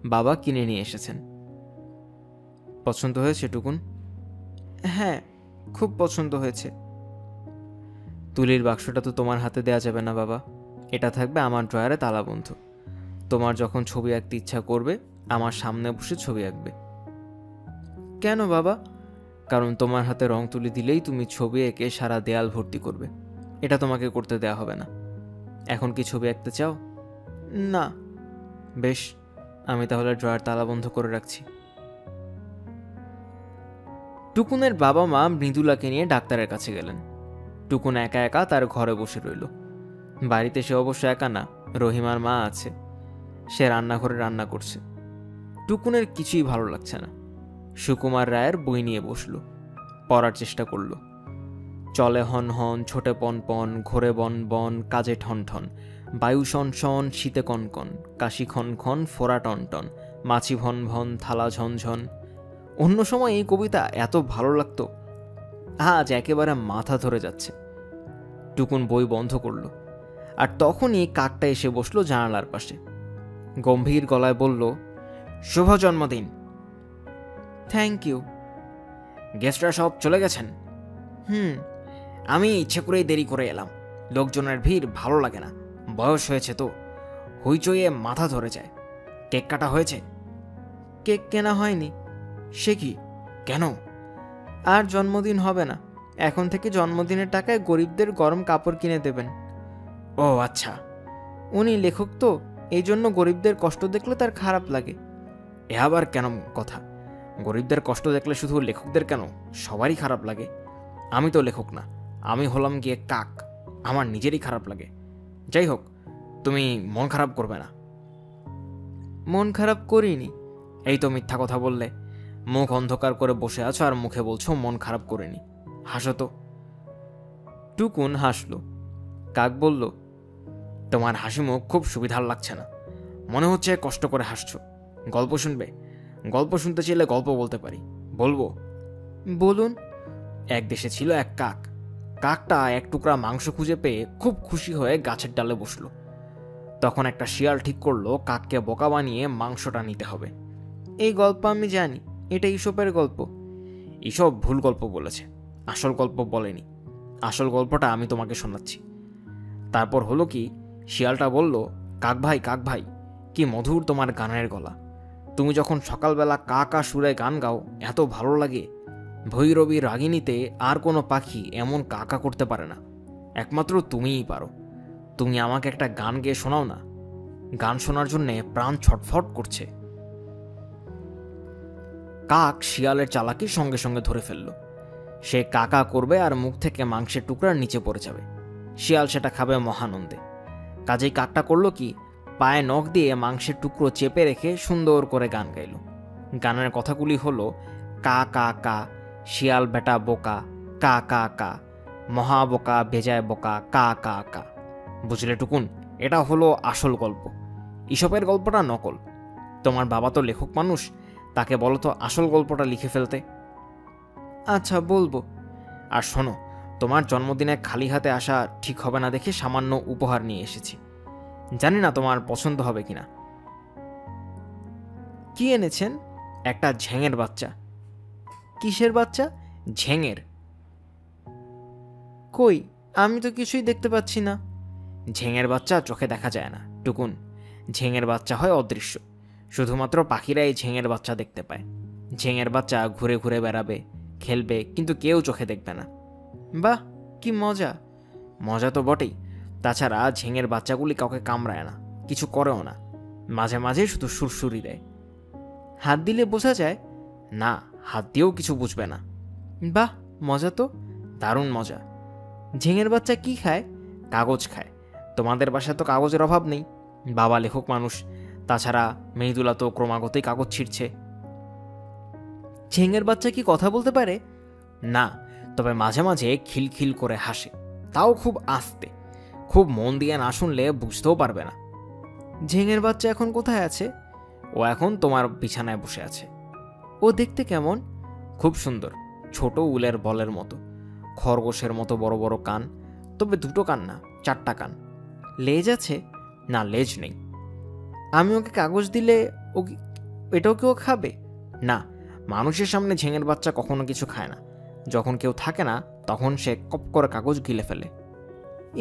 বাবা কিনে নিয়ে এসেছেন। পছন্দ হয়েছে টুকুন? হ্যাঁ, খুব পছন্দ হয়েছে। তুলির বাক্সটা তো তোমার হাতে দেয়া যাবে না বাবা, এটা থাকবে আমার ড্রয়ারে তালাবন্ধ। তোমার যখন ছবি আঁকতে ইচ্ছা করবে আমার সামনে বসে ছবি আঁকবে। কেন বাবা? কারণ তোমার হাতে রং তুলি দিলেই তুমি ছবি এঁকে সারা দেয়াল ভর্তি করবে। এটা তোমাকে করতে দেয়া হবে না। এখন কি ছবি আঁকতে চাও? না। বেশ, আমি তাহলে ড্রয়ার তালাবন্ধ করে রাখছি। টুকুনের বাবা মা মৃদুলাকে নিয়ে ডাক্তারের কাছে গেলেন। টুকুন একা একা তার ঘরে বসে রইল। বাড়িতে সে অবশ্য একা না, রহিমার মা আছে। সে রান্নাঘরে রান্না করছে। টুকুনের কিছুই ভালো লাগছে না। সুকুমার রায়ের বই নিয়ে বসল, পড়ার চেষ্টা করল। চলে হন হন, ছোটে পন পন, ঘোরে বন বন, কাজে ঠন ঠন, বায়ু শন শন, শীতে কন কন, কাশি খন খন, ফোড়া টন টন, মাছি ভন ভন, থালা ঝনঝন। অন্য সময় এই কবিতা এত ভালো লাগতো, আজ একেবারে মাথা ধরে যাচ্ছে। টুকুন বই বন্ধ করল, আর তখনই কাকটা এসে বসলো জানালার পাশে। গম্ভীর গলায় বলল, শুভ জন্মদিন। Thank you. গেস্টরা সব চলে গেছেন? আমি ইচ্ছে করেই দেরি করে এলাম। লোকজনের ভিড় ভালো লাগে না, বয়স হয়েছে তো, হইচইয়ে মাথা ধরে যায়। কেক কাটা হয়েছে? কেক কেনা হয়নি। সে কি, কেন? আর জন্মদিন হবে না, এখন থেকে জন্মদিনের টাকায় গরিবদের গরম কাপড় কিনে দেবেন। ও আচ্ছা। উনি লেখক তো, এই জন্য গরিবদের কষ্ট দেখলে তার খারাপ লাগে। এ আবার কেন কথা? গরিবদের কষ্ট দেখলে শুধু লেখকদের কেন, সবারই খারাপ লাগে। আমি তো লেখক না, আমি হলাম গিয়ে কাক, আমার নিজেরই খারাপ লাগে। যাই হোক, তুমি মন খারাপ করবে না। মন খারাপ করিনি। এই তো মিথ্যা কথা বললে, মুখ অন্ধকার করে বসে আছো আর মুখে বলছো মন খারাপ করিনি। হাসো তো। টুকুন হাসল। কাক বলল, তোমার হাসি মুখ খুব সুবিধার লাগছে না, মনে হচ্ছে কষ্ট করে হাসছো। গল্প শুনবে? গল্প শুনতে চাইলে গল্প বলতে পারি, বলবো? বলুন। এক দেশে ছিল এক কাক। কাকটা এক টুকরা মাংস খুঁজে পেয়ে খুব খুশি হয়ে গাছের ডালে বসলো। তখন একটা শিয়াল ঠিক করলো কাককে বোকা বানিয়ে মাংসটা নিতে হবে। এই গল্প আমি জানি, এটা ঈশপের গল্প। ঈশপ ভুল গল্প বলেছে, আসল গল্প বলেনি। আসল গল্পটা আমি তোমাকে শোনাচ্ছি। তারপর হলো কি, শিয়ালটা বলল, কাক ভাই, কি মধুর তোমার গানের গলা। তুমি যখন সকালবেলা কা কা সুরে গান গাও, এত ভালো লাগে। ভৈরবী রাগিনীতে আর কোনো পাখি এমন কা কা করতে পারে না, একমাত্র তুমিই পারো। তুমি আমাকে একটা গান গেয়ে শোনাও না, গান শোনার জন্যে প্রাণ ছটফট করছে। কাক শিয়ালের চালাকি সঙ্গে সঙ্গে ধরে ফেলল। সে কাকা করবে আর মুখ থেকে মাংসের টুকরার নিচে পড়ে যাবে। শিয়াল সেটা খাবে মহানন্দে। কাজেই কাকটা করলো কি, পায়ে নখ দিয়ে মাংসের টুকরো চেপে রেখে সুন্দর করে গান গাইল। গানের কথাগুলি হলো, কা কা কা, শিয়াল বেটা বোকা, কা কা কা, মহাবোকা ভেজায় বোকা, কা কা কা। বুঝলে টুকুন, এটা হলো আসল গল্প। ঈশপের গল্পটা নকল। তোমার বাবা তো লেখক মানুষ, তাকে বলো তো আসল গল্পটা লিখে ফেলতে। আচ্ছা, বলবো। আর শোনো, তোমার জন্মদিনে খালি হাতে আসা ঠিক হবে না দেখে সামান্য উপহার নিয়ে এসেছি। জানি না তোমার পছন্দ হবে কিনা। কি এনেছেন? একটা ঝেঙের বাচ্চা। কিসের বাচ্চা? ঝেঙের। কই, আমি তো কিছুই দেখতে পাচ্ছি না। ঝেঙের বাচ্চা চোখে দেখা যায় না টুকুন, ঝেঙের বাচ্চা হয় অদৃশ্য। শুধুমাত্র পাখিরাই ঝেঙের বাচ্চা দেখতে পায়। ঝেঙের বাচ্চা ঘুরে ঘুরে বেড়াবে, খেলবে, কিন্তু কেউ চোখে দেখবে না। বাহ, কি মজা! মজা তো বটেই, তাছাড়া ঝেঙের বাচ্চাগুলি কাউকে কামড়ায় না, কিছু করেও না, মাঝে মাঝে শুধু সুরসুরি দেয়। হাত দিলে বোঝা যায়? না, হাত দিয়েও কিছু বুঝবে না। বাহ, মজা তো, দারুণ মজা। ঝিঙের বাচ্চা কি খায়? কাগজ খায়। তোমাদের বাসায় তো কাগজের অভাব নেই, বাবা লেখক মানুষ। তাছাড়া মৃদুলা তো ক্রমাগতই কাগজ ছিঁড়ছে। ঝিঙের বাচ্চা কি কথা বলতে পারে? না, তবে মাঝে মাঝে খিলখিল করে হাসে, তাও খুব আস্তে। খুব মন দিয়ে না শুনলে বুঝতেও পারবে না। ঝিঙের বাচ্চা এখন কোথায় আছে? ও এখন তোমার বিছানায় বসে আছে। ও দেখতে কেমন? খুব সুন্দর, ছোট উলের বলের মতো, খরগোশের মতো বড় বড় কান, তবে দুটো কান না, চারটা কান। লেজ আছে? না, লেজ নেই। আমি ওকে কাগজ দিলে ও এটাও কেউ খাবে? না, মানুষের সামনে ঝিঙের বাচ্চা কখনো কিছু খায় না। যখন কেউ থাকে না, তখন সে কপ করে কাগজ গিলে ফেলে।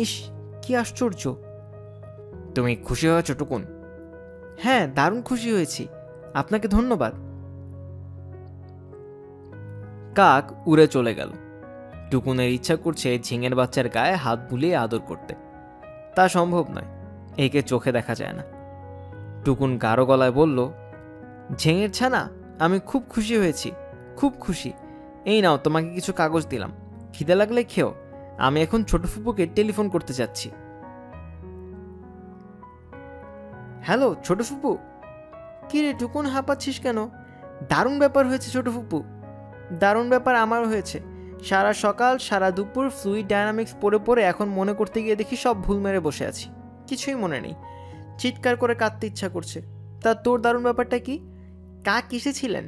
ইস, কি আশ্চর্য! তুমি খুশি হয়েছ টুকুন? হ্যাঁ, দারুণ খুশি হয়েছি, আপনাকে ধন্যবাদ। কাক উড়ে চলে গেল। টুকুনের ইচ্ছা করছে ঝিঙের বাচ্চার গায়ে হাত বুলিয়ে আদর করতে, তা সম্ভব নয়, একে চোখে দেখা যায় না। টুকুন গাঢ় গলায় বলল, ঝিঙের ছানা, আমি খুব খুশি হয়েছি, খুব খুশি। এই নাও, তোমাকে কিছু কাগজ দিলাম, খিদে লাগলে খেও। আমি এখন ছোট ফুপুকে টেলিফোন করতে যাচ্ছি। হ্যালো ছোট ফুপু। কি রে টুকুন, হাঁপাচ্ছিস কেন? দারুণ ব্যাপার হয়েছে ছোট ফুপু, দারুণ ব্যাপার আমারও হয়েছে। সারা সকাল সারা দুপুর ফ্লুইড ডায়নামিক্স পড়ে পড়ে এখন মনে করতে গিয়ে দেখি সব ভুল মেরে বসে আছি, কিছুই মনে নেই। চিৎকার করে কাঁদতে ইচ্ছা করছে। তা তোর দারুণ ব্যাপারটা কি? কাক এসেছিলেন?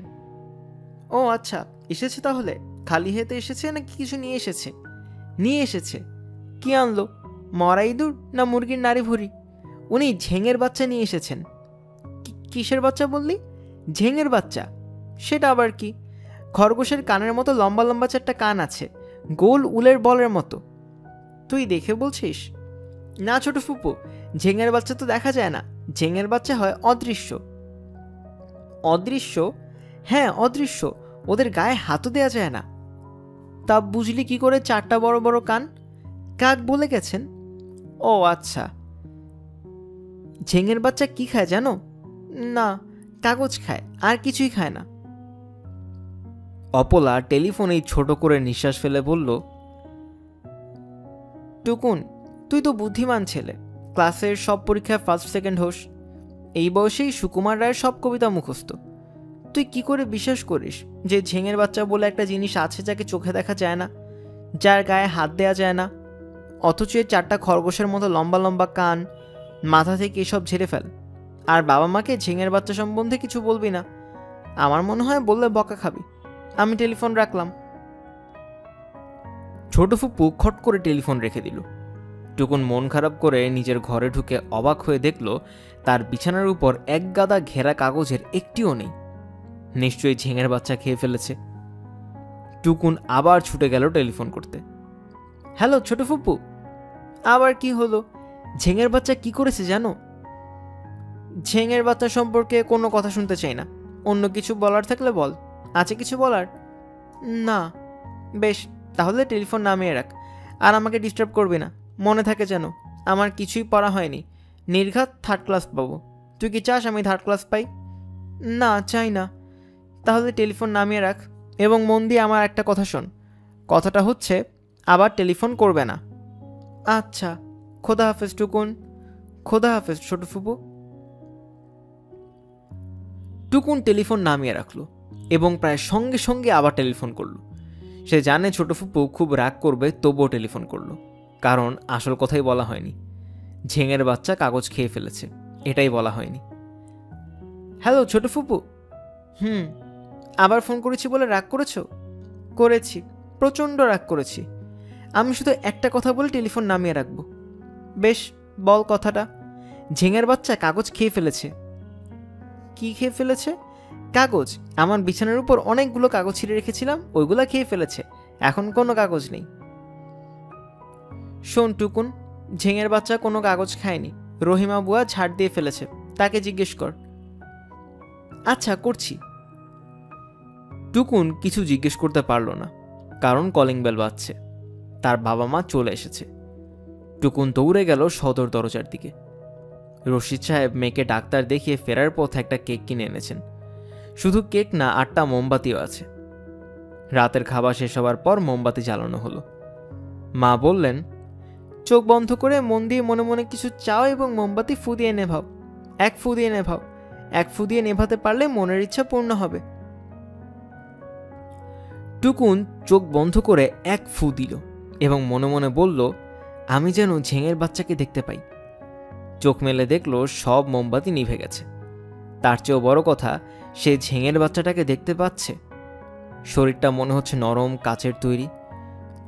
ও আচ্ছা, এসেছে তাহলে। খালি হাতে এসেছে নাকি কিছু নিয়ে এসেছে? নিয়ে এসেছে। কি আনলো? মরা ইঁদুর না মুরগির নাড়ি ভুড়ি? উনি ঝেঙের বাচ্চা নিয়ে এসেছেন। কিসের বাচ্চা বললি? ঝেঙের বাচ্চা? সেটা আবার কি? খরগোশের কানের মতো লম্বা লম্বা 4টা কান আছে, গোল উলের বলের মতো। তুই দেখে বলছিস? না ছোট ফুপু, ঝিঙের বাচ্চা তো দেখা যায় না, ঝিঙের বাচ্চা হয় অদৃশ্য। অদৃশ্য? হ্যাঁ অদৃশ্য, ওদের গায়ে হাতও দেওয়া যায় না। তা বুঝলি কি করে 4টা বড় বড় কান? কাক বলে গেছেন। ও আচ্ছা। ঝিঙের বাচ্চা কি খায় জানো? না, কাগজ খায়, আর কিছুই খায় না। অপলা টেলিফোনেই ছোট করে নিঃশ্বাস ফেলে বলল, টুকুন, তুই তো বুদ্ধিমান ছেলে, ক্লাসের সব পরীক্ষায় ফার্স্ট সেকেন্ড হোস, এই বয়সেই সুকুমার রায়ের সব কবিতা মুখস্থ। তুই কি করে বিশ্বাস করিস যে ঝিঙের বাচ্চা বলে একটা জিনিস আছে যাকে চোখে দেখা যায় না, যার গায়ে হাত দেওয়া যায় না, অথচ এর 4টা খরগোশের মতো লম্বা লম্বা কান, মাথা থেকে এসব ঝেড়ে ফেল, আর বাবা মাকে ঝিঙের বাচ্চা সম্বন্ধে কিছু বলবি না? আমার মনে হয় বললে বকা খাবি। আমি টেলিফোন রাখলাম। ছোট ফুপু খট করে টেলিফোন রেখে দিল। টুকুন মন খারাপ করে নিজের ঘরে ঢুকে অবাক হয়ে দেখল তার বিছানার উপর এক গাদা ঘেরা কাগজের একটিও নেই। নিশ্চয়ই ঝিঙের বাচ্চা খেয়ে ফেলেছে। টুকুন আবার ছুটে গেল টেলিফোন করতে। হ্যালো ছোট ফুপু। আবার কি হলো? ঝিঙের বাচ্চা কি করেছে জানো? ঝিঙের বাচ্চা সম্পর্কে কোনো কথা শুনতে চাই না, অন্য কিছু বলার থাকলে বল। আছে কিছু বলার? না। বেশ, তাহলে টেলিফোন নামিয়ে রাখ, আর আমাকে ডিস্টার্ব করবি না। মনে থাকে যেন, আমার কিছুই পড়া হয়নি, নির্ঘাত 3rd ক্লাস পাবো। তুই কি চাস আমি 3rd ক্লাস পাই? না, চাই না। তাহলে টেলিফোন নামিয়ে রাখ, এবং মন দিয়ে আমার একটা কথা শোন। কথাটা হচ্ছে, আবার টেলিফোন করবে না। আচ্ছা, খোদা হাফেজ টুকুন। খোদা হাফেজ ছোট ফুপু। টুকুন টেলিফোন নামিয়ে রাখলো এবং প্রায় সঙ্গে সঙ্গে আবার টেলিফোন করলো। সে জানে ছোট ফুপু খুব রাগ করবে, তবুও টেলিফোন করলো, কারণ আসল কথাই বলা হয়নি। ঝিঙের বাচ্চা কাগজ খেয়ে ফেলেছে, এটাই বলা হয়নি। হ্যালো ছোট ফুপু। আবার ফোন করেছি বলে রাগ করেছো? করেছি, প্রচণ্ড রাগ করেছি। আমি শুধু একটা কথা বলে টেলিফোন নামিয়ে রাখবো। বেশ, বল কথাটা। ঝিঙের বাচ্চা কাগজ খেয়ে ফেলেছে। কি খেয়ে ফেলেছে? কাগজ। আমার বিছানার উপর অনেকগুলো কাগজ ছিঁড়ে রেখেছিলাম, ওইগুলো খেয়ে ফেলেছে। এখন কোনো কাগজ নেই। শোন টুকুন, ঝিঙের বাচ্চা কোনো কাগজ খায়নি, রহিমা বুয়া ঝাড় দিয়ে ফেলেছে, তাকে জিজ্ঞেস কর। আচ্ছা, করছি। টুকুন কিছু জিজ্ঞেস করতে পারল না, কারণ কলিং বেল বাজছে। তার বাবা মা চলে এসেছে। টুকুন দৌড়ে গেল সদর দরজার দিকে। রশিদ সাহেব মেয়েকে ডাক্তার দেখিয়ে ফেরার পথে একটা কেক কিনে এনেছেন। শুধু কেক না, 8টা মোমবাতিও আছে। রাতের খাবার শেষ হওয়ার পর মোমবাতি জ্বালানো হলো। মা বললেন, চোখ বন্ধ করে মন দিয়ে মনে মনে কিছু চাও এবং মোমবাতি ফু দিয়ে নেভাও। 1 ফু দিয়ে নেভাও। 1 ফু দিয়ে নেভাতে পারলে মনের ইচ্ছা পূর্ণ হবে। টুকুন চোখ বন্ধ করে 1 ফু দিল এবং মনে মনে বলল, আমি যেন ঝিঙের বাচ্চাকে দেখতে পাই। চোখ মেলে দেখল সব মোমবাতি নিভে গেছে। তার চেয়েও বড় কথা, সে ঝিঙের বাচ্চাটাকে দেখতে পাচ্ছে। শরীরটা মনে হচ্ছে নরম কাচের তৈরি,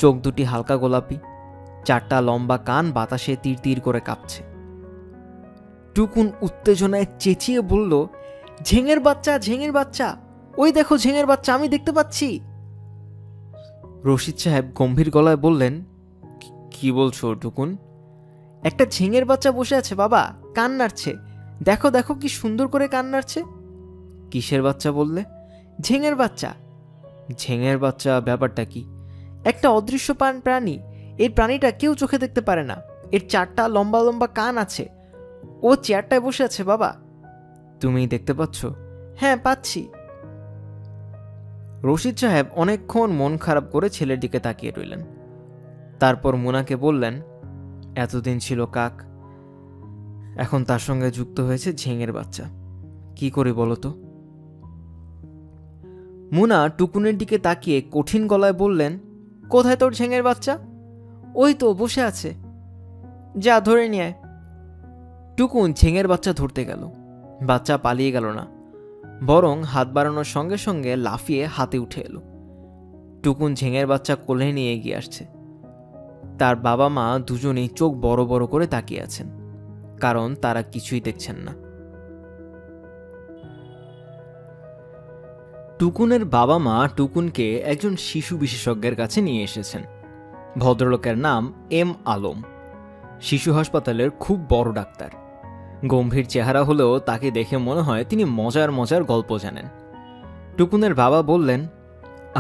চোখ দুটি হালকা গোলাপি, 4টা লম্বা কান বাতাসে তীর তীর করে কাঁপছে। টুকুন উত্তেজনায় চেঁচিয়ে বলল, ঝিঙের বাচ্চা, ঝিঙের বাচ্চা, ওই দেখো ঝিঙের বাচ্চা, আমি দেখতে পাচ্ছি। রশিদ সাহেব গম্ভীর গলায় বললেন, কি বলছো টুকুন? একটা ঝিঙের বাচ্চা বসে আছে বাবা, কান নাড়ছে। দেখো দেখো কি সুন্দর করে কান নাড়ছে। কিসের বাচ্চা বললে? ঝিঙের বাচ্চা। ঝিঙের বাচ্চা ব্যাপারটা কি? একটা অদৃশ্য প্রাণী। এই প্রাণীটা কেউ চোখে দেখতে পারে না। এর 4টা লম্বা লম্বা কান আছে। ও চেয়ারটায় বসে আছে বাবা। তুমি দেখতে পাচ্ছ? হ্যাঁ, পাচ্ছি। রশিদ সাহেব অনেকক্ষণ মন খারাপ করে ছেলের দিকে তাকিয়ে রইলেন। তারপর মুনাকে বললেন, এতদিন ছিল কাক, এখন তার সঙ্গে যুক্ত হয়েছে ঝিঙের বাচ্চা। কি করি বলো তো? মুনা টুকুনের দিকে তাকিয়ে কঠিন গলায় বললেন, কোথায় তোর ঝিঙের বাচ্চা? ওই তো বসে আছে, যা ধরে নিয়ে আয়। টুকুন ঝিঙের বাচ্চা ধরতে গেল। বাচ্চা পালিয়ে গেল না, বরং হাত বাড়ানোর সঙ্গে সঙ্গে লাফিয়ে হাতে উঠে এলো। টুকুন ঝিঙের বাচ্চা কোলে নিয়ে এগিয়ে আসছে। তার বাবা মা দুজনেই চোখ বড় বড় করে তাকিয়ে আছেন, কারণ তারা কিছুই দেখছেন না। টুকুনের বাবা মা টুকুনকে একজন শিশু বিশেষজ্ঞের কাছে নিয়ে এসেছেন। ভদ্রলোকের নাম এম আলম, শিশু হাসপাতালের খুব বড় ডাক্তার। গম্ভীর চেহারা হলেও তাকে দেখে মনে হয় তিনি মজার মজার গল্প জানেন। টুকুনের বাবা বললেন,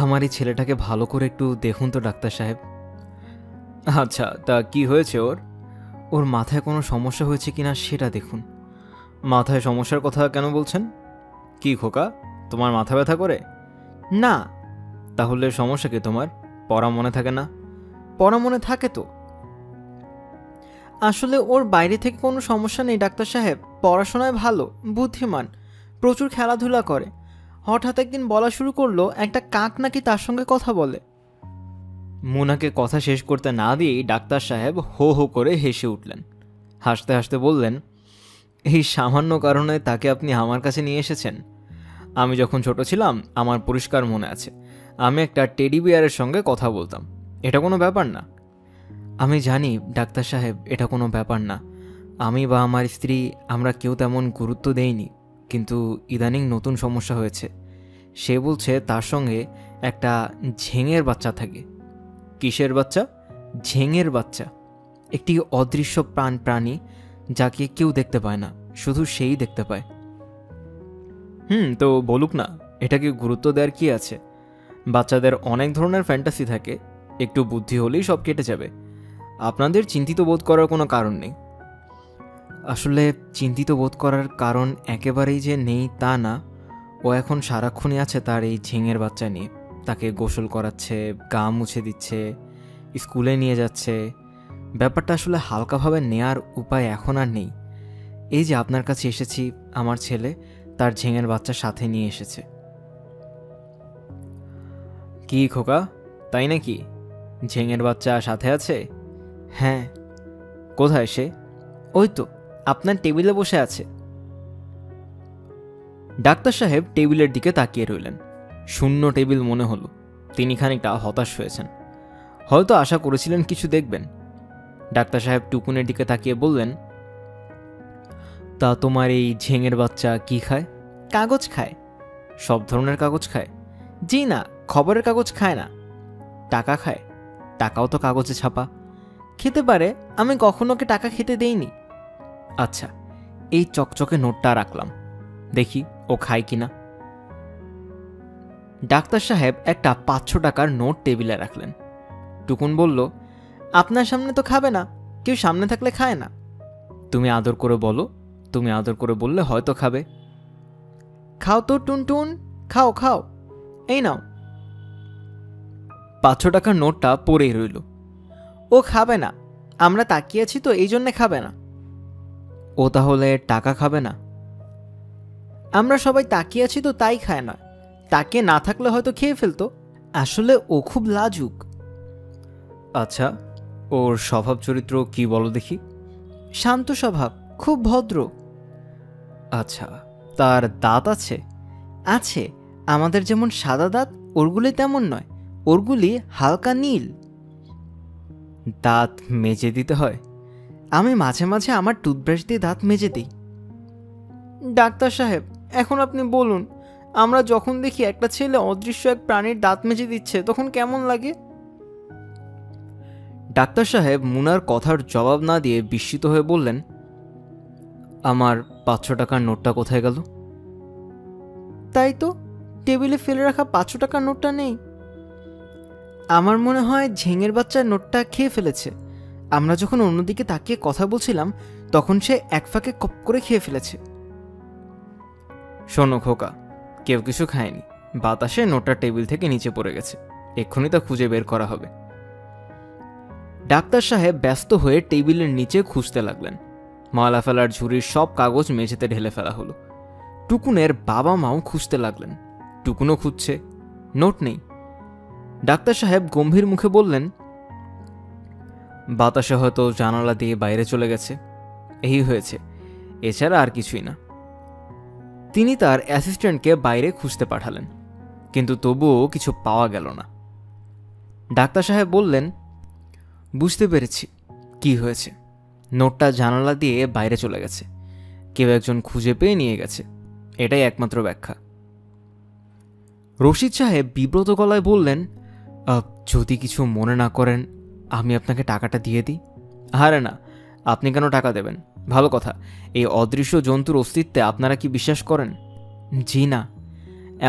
আমার এই ছেলেটাকে ভালো করে একটু দেখুন তো ডাক্তার সাহেব। আচ্ছা, তা কি হয়েছে ওর? ওর মাথায় কোনো সমস্যা হয়েছে কিনা সেটা দেখুন। মাথায় সমস্যার কথা কেন বলছেন? কি খোকা, তোমার মাথা ব্যথা করে? না। তাহলে সমস্যা কি তোমার? পড়া মনে থাকে না? পড়া মনে থাকে তো। আসলে ওর বাইরে থেকে কোনো সমস্যা নেই ডাক্তার সাহেব, পড়াশোনায় ভালো, বুদ্ধিমান, প্রচুর খেলাধুলা করে। হঠাৎ একদিন বলা শুরু করলো একটা কাক নাকি তার সঙ্গে কথা বলে। মুনাকে কথা শেষ করতে না দিয়েই ডাক্তার সাহেব হো হো করে হেসে উঠলেন। হাসতে হাসতে বললেন, এই সামান্য কারণে তাকে আপনি আমার কাছে নিয়ে এসেছেন? আমি যখন ছোট ছিলাম আমার পরিষ্কার মনে আছে, আমি একটা টেডি বিয়ারের সঙ্গে কথা বলতাম। এটা কোনো ব্যাপার না। আমি জানি ডাক্তার সাহেব, এটা কোনো ব্যাপার না। আমি বা আমার স্ত্রী আমরা কেউ তেমন গুরুত্ব দেইনি, কিন্তু ইদানিং নতুন সমস্যা হয়েছে। সে বলছে তার সঙ্গে একটা ঝেঙের বাচ্চা থাকে। কিসের বাচ্চা? ঝেঙের বাচ্চা, একটি অদৃশ্য প্রাণী যাকে কেউ দেখতে পায় না, শুধু সেই দেখতে পায়। তো বলুক না, এটাকে গুরুত্ব দেওয়ার কি আছে? বাচ্চাদের অনেক ধরনের ফ্যান্টাসি থাকে, একটু বুদ্ধি হলেই সব কেটে যাবে। আপনাদের চিন্তিত বোধ করার কোনো কারণ নেই। আসলে চিন্তিত বোধ করার কারণ একেবারেই যে নেই তা না। ও এখন সারাক্ষণই আছে তার এই ঝিঙের বাচ্চা নিয়ে। তাকে গোসল করাচ্ছে, গা মুছে দিচ্ছে, স্কুলে নিয়ে যাচ্ছে। ব্যাপারটা আসলে হালকাভাবে নেয়ার উপায় এখন আর নেই। এই যে আপনার কাছে এসেছি, আমার ছেলে তার ঝিঙের বাচ্চা সাথে নিয়ে এসেছে। কি খোকা, তাই নাকি? ঝিঙের বাচ্চা সাথে আছে? হ্যাঁ। কোথায় সে? ওই তো আপনার টেবিলে বসে আছে। ডাক্তার সাহেব টেবিলের দিকে তাকিয়ে রইলেন। শূন্য টেবিল মনে হলো। তিনি খানিকটা হতাশ হয়েছেন। হয়তো আশা করেছিলেন কিছু দেখবেন। ডাক্তার সাহেব টুকুনের দিকে তাকিয়ে বললেন, তা তোমার এই ঝিঙের বাচ্চা কি খায়? কাগজ খায়। সব ধরনের কাগজ খায়? জি না, খবরের কাগজ খায় না। টাকা খায়? টাকাও তো কাগজে ছাপা। খেতে পারে, আমি কখনো ওকে টাকা খেতে দেইনি। আচ্ছা, এই চকচকে নোটটা রাখলাম, দেখি ও খায় কিনা। ডাক্তার সাহেব একটা 500 টাকার নোট টেবিলে রাখলেন। টুকুন বলল, আপনার সামনে তো খাবে না, কেউ সামনে থাকলে খায় না। তুমি আদর করে বলো, তুমি আদর করে বললে হয়তো খাবে। খাও তো টুনটুন, খাও খাও, এই নাও। 500 টাকার নোটটা পড়েই রইল। ও খাবে না, আমরা তাকিয়েছি তো এই জন্যে খাবে না। ও তাহলে টাকা খাবে না? আমরা সবাই তাকিয়ে আছি তো তাই খায় না, তাকিয়ে না থাকলে হয়তো খেয়ে ফেলতো। আসলে ও খুব লাজুক। আচ্ছা, ওর স্বভাব চরিত্র কি বলো দেখি। শান্ত স্বভাব, খুব ভদ্র। আচ্ছা, তার দাঁত আছে? আছে, আমাদের যেমন সাদা দাঁত ওরগুলি তেমন নয়, ওরগুলি হালকা নীল। দাঁত মেজে দিতে হয়? আমি মাঝে মাঝে আমার টুথব্রাশ দিয়ে দাঁত মেজে দিই। ডাক্তার সাহেব, এখন আপনি বলুন, আমরা যখন দেখি একটা ছেলে অদৃশ্য এক প্রাণীর দাঁত মেজে দিচ্ছে তখন কেমন লাগে? ডাক্তার সাহেব মুনার কথার জবাব না দিয়ে বিস্মিত হয়ে বললেন, আমার 500 টাকার নোটটা কোথায় গেল? তাই তো, টেবিলে ফেলে রাখা 500 টাকার নোটটা নেই। আমার মনে হয় ঝিঙের বাচ্চার নোটটা খেয়ে ফেলেছে। আমরা যখন অন্যদিকে তাকিয়ে কথা বলছিলাম তখন সে এক ফাঁকে কপ করে খেয়ে ফেলেছে। শোনো খোকা, কেউ কিছু খায়নি। বাতাসে নোটটা টেবিল থেকে নিচে পড়ে গেছে, এক্ষুনি তা খুঁজে বের করা হবে। ডাক্তার সাহেব ব্যস্ত হয়ে টেবিলের নিচে খুঁজতে লাগলেন। ময়লা ফেলার ঝুড়ির সব কাগজ মেঝেতে ঢেলে ফেলা হলো। টুকুনের বাবা মাও খুঁজতে লাগলেন। টুকুনও খুঁজছে, নোট নেই। ডাক্তার সাহেব গম্ভীর মুখে বললেন, বাতাসে হয়তো জানালা দিয়ে বাইরে চলে গেছে, এই হয়েছে, এছাড়া আর কিছুই না। তিনি তার অ্যাসিস্ট্যান্টকে বাইরে খুঁজতে পাঠালেন, কিন্তু তবুও কিছু পাওয়া গেল না। ডাক্তার সাহেব বললেন, বুঝতে পেরেছি কি হয়েছে। নোটটা জানালা দিয়ে বাইরে চলে গেছে, কেউ একজন খুঁজে পেয়ে নিয়ে গেছে, এটাই একমাত্র ব্যাখ্যা। রশিদ সাহেব বিব্রত গলায় বললেন, যদি কিছু মনে না করেন আমি আপনাকে টাকাটা দিয়ে দিই। আরে না, আপনি কেন টাকা দেবেন? ভালো কথা, এই অদৃশ্য জন্তুর অস্তিত্বে আপনারা কি বিশ্বাস করেন? জি না।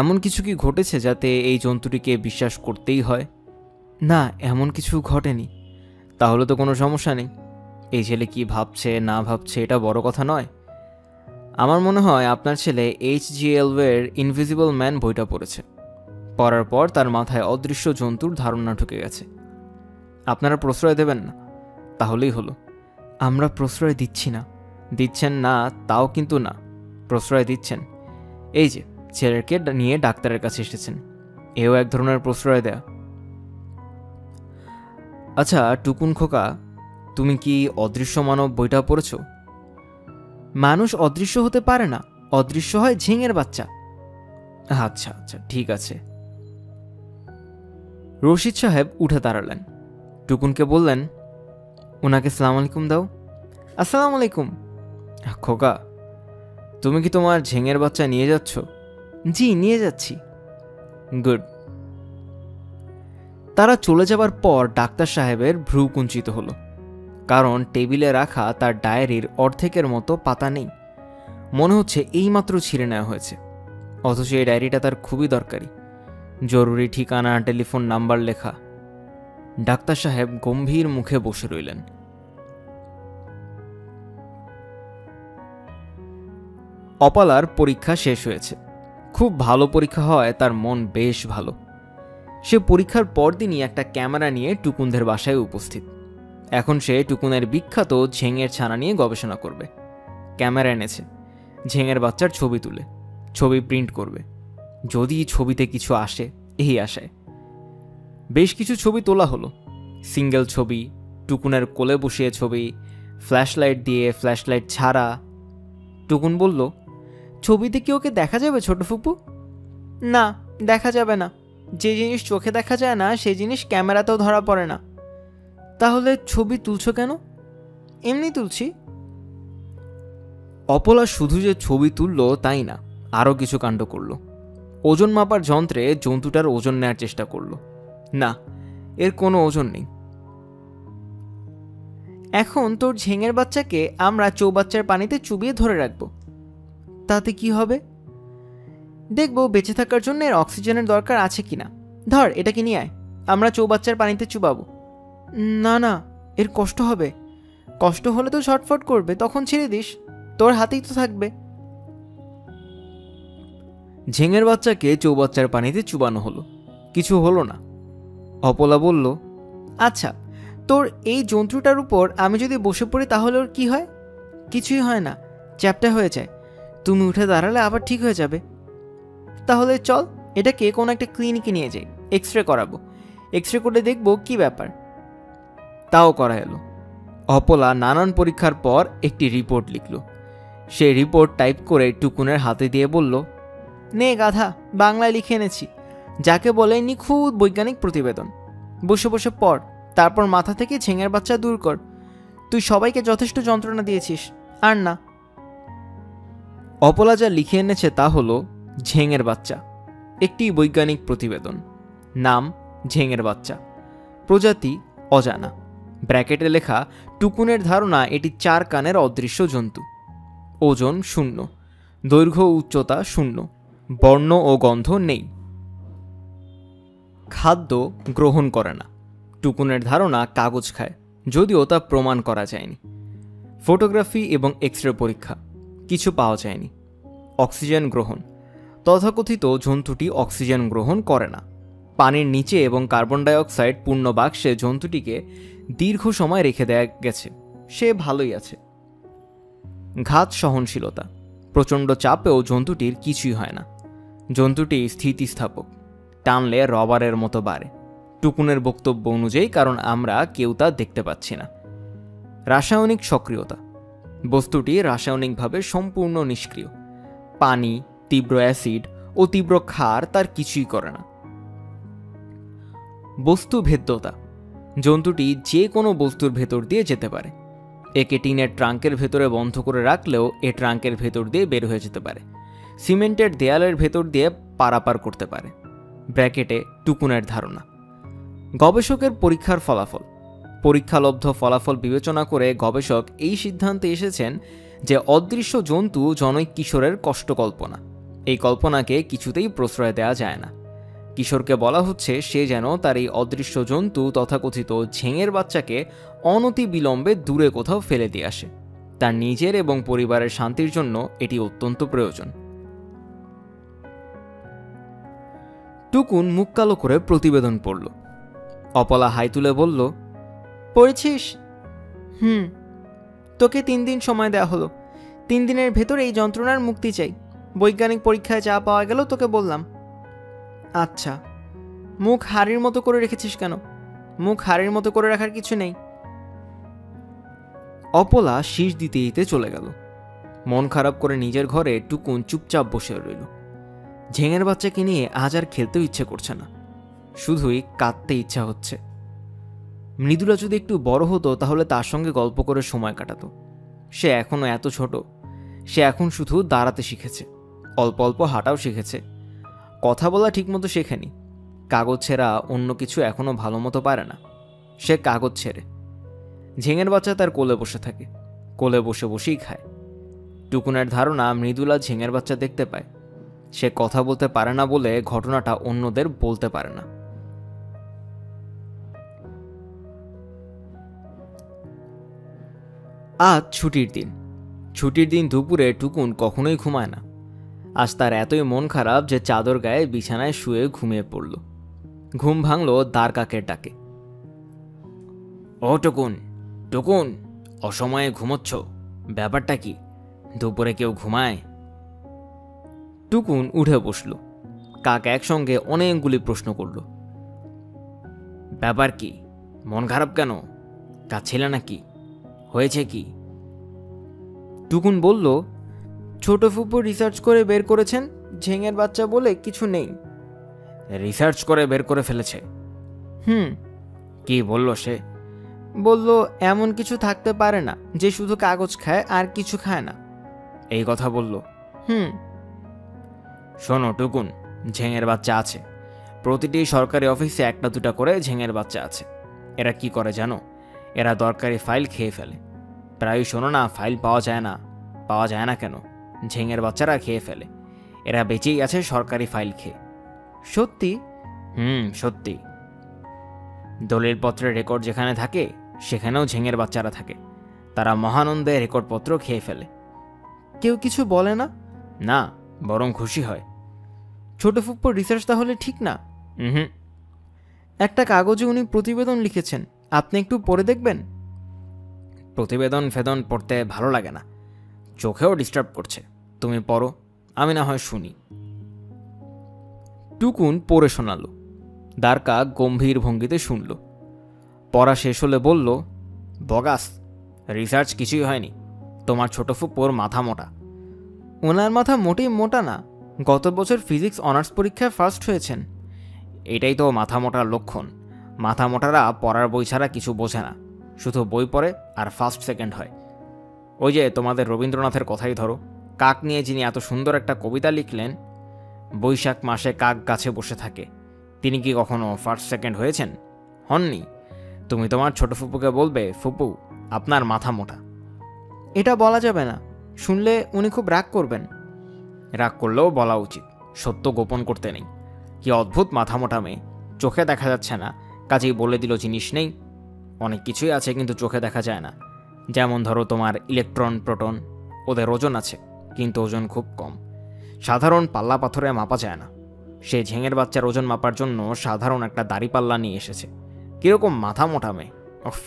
এমন কিছু কি ঘটেছে যাতে এই জন্তুটিকে বিশ্বাস করতেই হয়? না, এমন কিছু ঘটেনি। তাহলে তো কোনো সমস্যা নেই। এই ছেলে কি ভাবছে না ভাবছে এটা বড় কথা নয়। আমার মনে হয় আপনার ছেলে H.G. Wells ইনভিজিবল ম্যান বইটা পড়েছে। পড়ার পর তার মাথায় অদৃশ্য জন্তুর ধারণা ঢুকে গেছে। আপনারা প্রশ্রয় দেবেন না? তাহলেই হলো। আমরা প্রশ্রয় দিচ্ছি না। দিচ্ছেন না তাও কিন্তু না, প্রশ্রয় দিচ্ছেন। এই যে ছেলেকে নিয়ে ডাক্তারের কাছে এসেছেন, এও এক ধরনের প্রশ্রয় দেয়া। আচ্ছা টুকুন খোকা, তুমি কি অদৃশ্য মানব বইটা পড়েছ? মানুষ অদৃশ্য হতে পারে না, অদৃশ্য হয় ঝিঙের বাচ্চা। আচ্ছা আচ্ছা ঠিক আছে। রশিদ সাহেব উঠে দাঁড়ালেন, টুকুনকে বললেন, ওনাকে সালাম আলাইকুম দাও। আসসালামু আলাইকুম। খোকা, তুমি কি তোমার ঝিঙের বাচ্চা নিয়ে যাচ্ছ? জি, নিয়ে যাচ্ছি। গুড। তারা চলে যাবার পর ডাক্তার সাহেবের ভ্রু কুঞ্চিত হলো, কারণ টেবিলে রাখা তার ডায়েরির অর্ধেকের মতো পাতা নেই। মনে হচ্ছে এইমাত্র ছিঁড়ে নেওয়া হয়েছে, অথচ এই ডায়েরিটা তার খুবই দরকারি। জরুরি ঠিকানা, টেলিফোন নাম্বার লেখা। ডাক্তার সাহেব গম্ভীর মুখে বসে রইলেন। অপালার পরীক্ষা শেষ হয়েছে। খুব ভালো পরীক্ষা হয় তার মন বেশ ভালো। সে পরীক্ষার পরদিনই একটা ক্যামেরা নিয়ে টুকুনদের বাসায় উপস্থিত। এখন সে টুকুনের বিখ্যাত ঝিঙের ছানা নিয়ে গবেষণা করবে। ক্যামেরা এনেছে, ঝিঙের বাচ্চার ছবি তুলে ছবি প্রিন্ট করবে, যদি ছবিতে কিছু আসে এই আশায়। বেশ কিছু ছবি তোলা হলো। সিঙ্গেল ছবি, টুকুনের কোলে বসিয়ে ছবি, ফ্ল্যাশলাইট দিয়ে, ফ্ল্যাশলাইট ছাড়া। টুকুন বলল, ছবিতে কি ওকে দেখা যাবে ছোট ফুপু? না, দেখা যাবে না। যে জিনিস চোখে দেখা যায় না সেই জিনিস ক্যামেরাতেও ধরা পড়ে না। তাহলে ছবি তুলছো কেন? এমনি তুলছি। অপলা শুধু যে ছবি তুলল তাই না, আরও কিছু কাণ্ড করল। ওজন মাপার যন্ত্রে জন্তুটার ওজন নেওয়ার চেষ্টা করল। না, এর কোনো ওজন নেই। এখন তোর ঝিঙের বাচ্চাকে আমরা চৌবাচ্চার পানিতে চুবিয়ে ধরে রাখবো। তাতে কি হবে? দেখবো বেঁচে থাকার জন্য এর অক্সিজেনের দরকার আছে কিনা। ধর, এটাকে নিয়ে আয়, আমরা চৌবাচ্চার পানিতে চুবাবো। না না, এর কষ্ট হবে। কষ্ট হলে তো ছটফট করবে, তখন ছেড়ে দিস, তোর হাতেই তো থাকবে। ঝিঙের বাচ্চাকে চৌবাচ্চার পানিতে চুবানো হলো, কিছু হলো না। অপলা বলল, আচ্ছা, তোর এই জন্তুটার উপর আমি যদি বসে পড়ি তাহলে ওর কি হয়? কিছুই হয় না, চ্যাপ্টা হয়ে যায়। তুমি উঠে দাঁড়ালে আবার ঠিক হয়ে যাবে। তাহলে চল, এটাকে কোনো একটা ক্লিনিকে নিয়ে যাই, এক্স রে করাবো। এক্স রে করে দেখবো কি ব্যাপার। তাও করা এলো। অপলা নানান পরীক্ষার পর একটি রিপোর্ট লিখল। সেই রিপোর্ট টাইপ করে টুকুনের হাতে দিয়ে বলল, নে গাধা, বাংলায় লিখে এনেছি, যাকে বলে নিখুঁত বৈজ্ঞানিক প্রতিবেদন। বসে বসে পড়, তারপর মাথা থেকে ঝিঙের বাচ্চা দূর কর। তুই সবাইকে যথেষ্ট যন্ত্রণা দিয়েছিস, আর না। অপলা যা লিখে এনেছে তা হলো ঝিঙের বাচ্চা, একটি বৈজ্ঞানিক প্রতিবেদন। নাম ঝিঙের বাচ্চা, প্রজাতি অজানা। ব্র্যাকেটে লেখা, টুকুনের ধারণা এটি 4 কানের অদৃশ্য জন্তু। ওজন 0, দৈর্ঘ্য উচ্চতা 0, বর্ণ ও গন্ধ নেই। খাদ্য গ্রহণ করে না। টুকুনের ধারণা কাগজ খায়, যদিও তা প্রমাণ করা যায়নি। ফটোগ্রাফি এবং এক্স রে পরীক্ষা, কিছু পাওয়া যায়নি। অক্সিজেন গ্রহণ, তথাকথিত জন্তুটি অক্সিজেন গ্রহণ করে না। পানির নিচে এবং কার্বন ডাইঅক্সাইড পূর্ণ বাক্সে জন্তুটিকে দীর্ঘ সময় রেখে দেয়া গেছে, সে ভালোই আছে। ঘাত সহনশীলতা, প্রচণ্ড চাপেও জন্তুটির কিছুই হয় না। জন্তুটি স্থিতিস্থাপক, টানলে রবারের মতো বাড়ে। টুকুনের বক্তব্য অনুযায়ী, কারণ আমরা কেউ তা দেখতে পাচ্ছি না। রাসায়নিক সক্রিয়তা, বস্তুটি রাসায়নিকভাবে সম্পূর্ণ নিষ্ক্রিয়। পানি, তীব্র অ্যাসিড ও তীব্র ক্ষার তার কিছুই করে না। বস্তু ভেদ্যতা, জন্তুটি যে কোনো বস্তুর ভেতর দিয়ে যেতে পারে। একে টিনের ট্রাঙ্কের ভেতরে বন্ধ করে রাখলেও এ ট্রাঙ্কের ভেতর দিয়ে বের হয়ে যেতে পারে। সিমেন্টের দেয়ালের ভেতর দিয়ে পারাপার করতে পারে। ব্র্যাকেটে টুকুনের ধারণা। গবেষকের পরীক্ষার ফলাফল। পরীক্ষালব্ধ ফলাফল বিবেচনা করে গবেষক এই সিদ্ধান্তে এসেছেন যে অদৃশ্য জন্তু জনৈক কিশোরের কষ্টকল্পনা। এই কল্পনাকে কিছুতেই প্রশ্রয় দেওয়া যায় না। কিশোরকে বলা হচ্ছে সে যেন তার এই অদৃশ্য জন্তু তথাকথিত ঝেঙের বাচ্চাকে অনতি বিলম্বে দূরে কোথাও ফেলে দিয়ে আসে। তার নিজের এবং পরিবারের শান্তির জন্য এটি অত্যন্ত প্রয়োজন। টুকুন মুখ কালো করে প্রতিবেদন পড়ল। অপলা হাই তুলে বলল, পড়েছিস? তোকে 3 দিন সময় দেওয়া হলো। 3 দিনের ভেতর এই যন্ত্রণার মুক্তি চাই। বৈজ্ঞানিক পরীক্ষায় যা পাওয়া গেল তোকে বললাম। আচ্ছা, মুখ হাড়ির মতো করে রেখেছিস কেন? মুখ হাড়ির মতো করে রাখার কিছু নেই। অপলা শীষ দিতে দিতে চলে গেল। মন খারাপ করে নিজের ঘরে টুকুন চুপচাপ বসে রইল। ঝেঙের বাচ্চাকে নিয়ে আজ আর খেলতেও ইচ্ছে করছে না, শুধুই কাঁদতে ইচ্ছা হচ্ছে। মৃদুলা যদি একটু বড় হতো তাহলে তার সঙ্গে গল্প করে সময় কাটাতো। সে এখনো এত ছোট। সে এখন শুধু দাঁড়াতে শিখেছে, অল্প অল্প হাঁটাও শিখেছে, কথা বলা ঠিকমতো শেখেনি। কাগজ ছেঁড়া অন্য কিছু এখনো ভালো মতো পারে না। সে কাগজ ছেড়ে। ঝেঙের বাচ্চা তার কোলে বসে থাকে, কোলে বসে বসেই খায়। টুকুনের ধারণা মৃদুলা ঝেঙের বাচ্চা দেখতে পায়। সে কথা বলতে পারে না বলে ঘটনাটা অন্যদের বলতে পারে না। আজ ছুটির দিন। ছুটির দিন দুপুরে টুকুন কখনোই ঘুমায় না। আজ তার এতই মন খারাপ যে চাদর গায়ে বিছানায় শুয়ে ঘুমিয়ে পড়ল। ঘুম ভাঙল দ্বার কাকের ডাকে। ও টুকুন, টুকুন, অসময়ে ঘুমোচ্ছ, ব্যাপারটা কি? দুপুরে কেউ ঘুমায়? টুকুন উঠে বসল। কাক একসঙ্গে অনেকগুলি প্রশ্ন করল। ব্যাপার কি? মন খারাপ কেন? কাঁদছিলে নাকি? হয়েছে কি? টুকুন বলল, ছোট ফুপু রিসার্চ করে বের করেছেন ঝেঙের বাচ্চা বলে কিছু নেই। রিসার্চ করে বের করে ফেলেছে? কি বলল সে? বলল এমন কিছু থাকতে পারে না যে শুধু কাগজ খায় আর কিছু খায় না। এই কথা বলল? শোনো টুকুন, ঝেঙের বাচ্চা আছে। প্রতিটি সরকারি অফিসে 1-2টা করে ঝেঙের বাচ্চা আছে। এরা কি করে জানো? এরা দরকারি ফাইল খেয়ে ফেলে। প্রায় শোনো না, ফাইল পাওয়া যায় না। পাওয়া যায় না কেন? ঝেঙের বাচ্চারা খেয়ে ফেলে। এরা বেঁচেই আছে সরকারি ফাইল খেয়ে। সত্যি? সত্যি। দলিলপত্রের রেকর্ড যেখানে থাকে সেখানেও ঝেঙের বাচ্চারা থাকে। তারা মহানন্দে রেকর্ডপত্র খেয়ে ফেলে। কেউ কিছু বলে না? না, বরং খুশি হয়। ছোট ফুপ্পর রিসার্চ তাহলে ঠিক না? একটা কাগজে উনি প্রতিবেদন লিখেছেন, আপনি একটু পড়ে দেখবেন? প্রতিবেদন ফেদন পড়তে ভালো লাগে না, চোখেও ডিস্টার্ব করছে। তুমি পড়ো, আমি না হয় শুনি। টুকুন পড়ে শোনালো। দ্বারকা গম্ভীর ভঙ্গিতে শুনল। পড়া শেষ হলে বলল, বগাস, রিসার্চ কিছুই হয়নি। তোমার ছোট ফুপ্পোর মাথা মোটা। ওনার মাথা মোটেই মোটা না। গত বছর ফিজিক্স অনার্স পরীক্ষায় ফার্স্ট হয়েছেন। এটাই তো মাথা মোটার লক্ষণ। মাথা মোটারা পড়ার বই ছাড়া কিছু বোঝে না, শুধু বই পড়ে আর ফার্স্ট সেকেন্ড হয়। ওই যে তোমাদের রবীন্দ্রনাথের কথাই ধরো, কাক নিয়ে যিনি এত সুন্দর একটা কবিতা লিখলেন, বৈশাখ মাসে কাক গাছে বসে থাকে, তিনি কি কখনো ফার্স্ট সেকেন্ড হয়েছেন? হননি। তুমি তোমার ছোট ফুপুকে বলবে, ফুপু, আপনার মাথা মোটা। এটা বলা যাবে না, শুনলে উনি খুব রাগ করবেন। রাগ করলেও বলা উচিত, সত্য গোপন করতে নেই। কি অদ্ভুত মাথা মোটা মেয়ে, চোখে দেখা যাচ্ছে না, কাজেই বলে দিল জিনিস নেই। অনেক কিছুই আছে কিন্তু চোখে দেখা যায় না। যেমন ধরো তোমার ইলেকট্রন, প্রোটন, ওদের ওজন আছে কিন্তু ওজন খুব কম। সাধারণ পাল্লা পাথরে মাপা যায় না। সে ঝেঙের বাচ্চার ওজন মাপার জন্য সাধারণ একটা দাড়িপাল্লা নিয়ে এসেছে। কিরকম মাথা মোটা মেয়ে! উফ!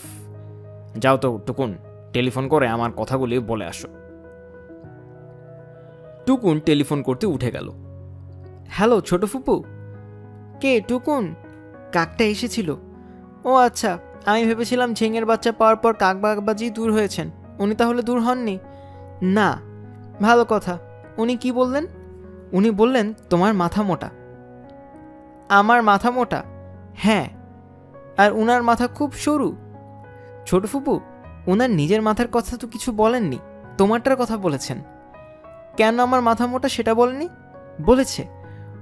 যাও তো টুকুন, টেলিফোন করে আমার কথাগুলি বলে আসো। টুকুন টেলিফোন করতে উঠে গেল। হ্যালো ছোট ফুপু। কে? টুকুন? কাকটা এসেছিল? ও আচ্ছা, আমি ভেবেছিলাম ঝেঙের বাচ্চা পাওয়ার পর কাকবাজি দূর হয়েছেন। উনি তাহলে দূর হননি? না। ভালো কথা। উনি কি বললেন? উনি বললেন তোমার মাথা মোটা। আমার মাথা মোটা? হ্যাঁ। আর উনার মাথা খুব সরু। ছোট ফুপু, উনার নিজের মাথার কথা তো কিছু বলেননি, তোমারটার কথা বলেছেন। কেন আমার মাথা মোটা সেটা বলেনি? বলেছে।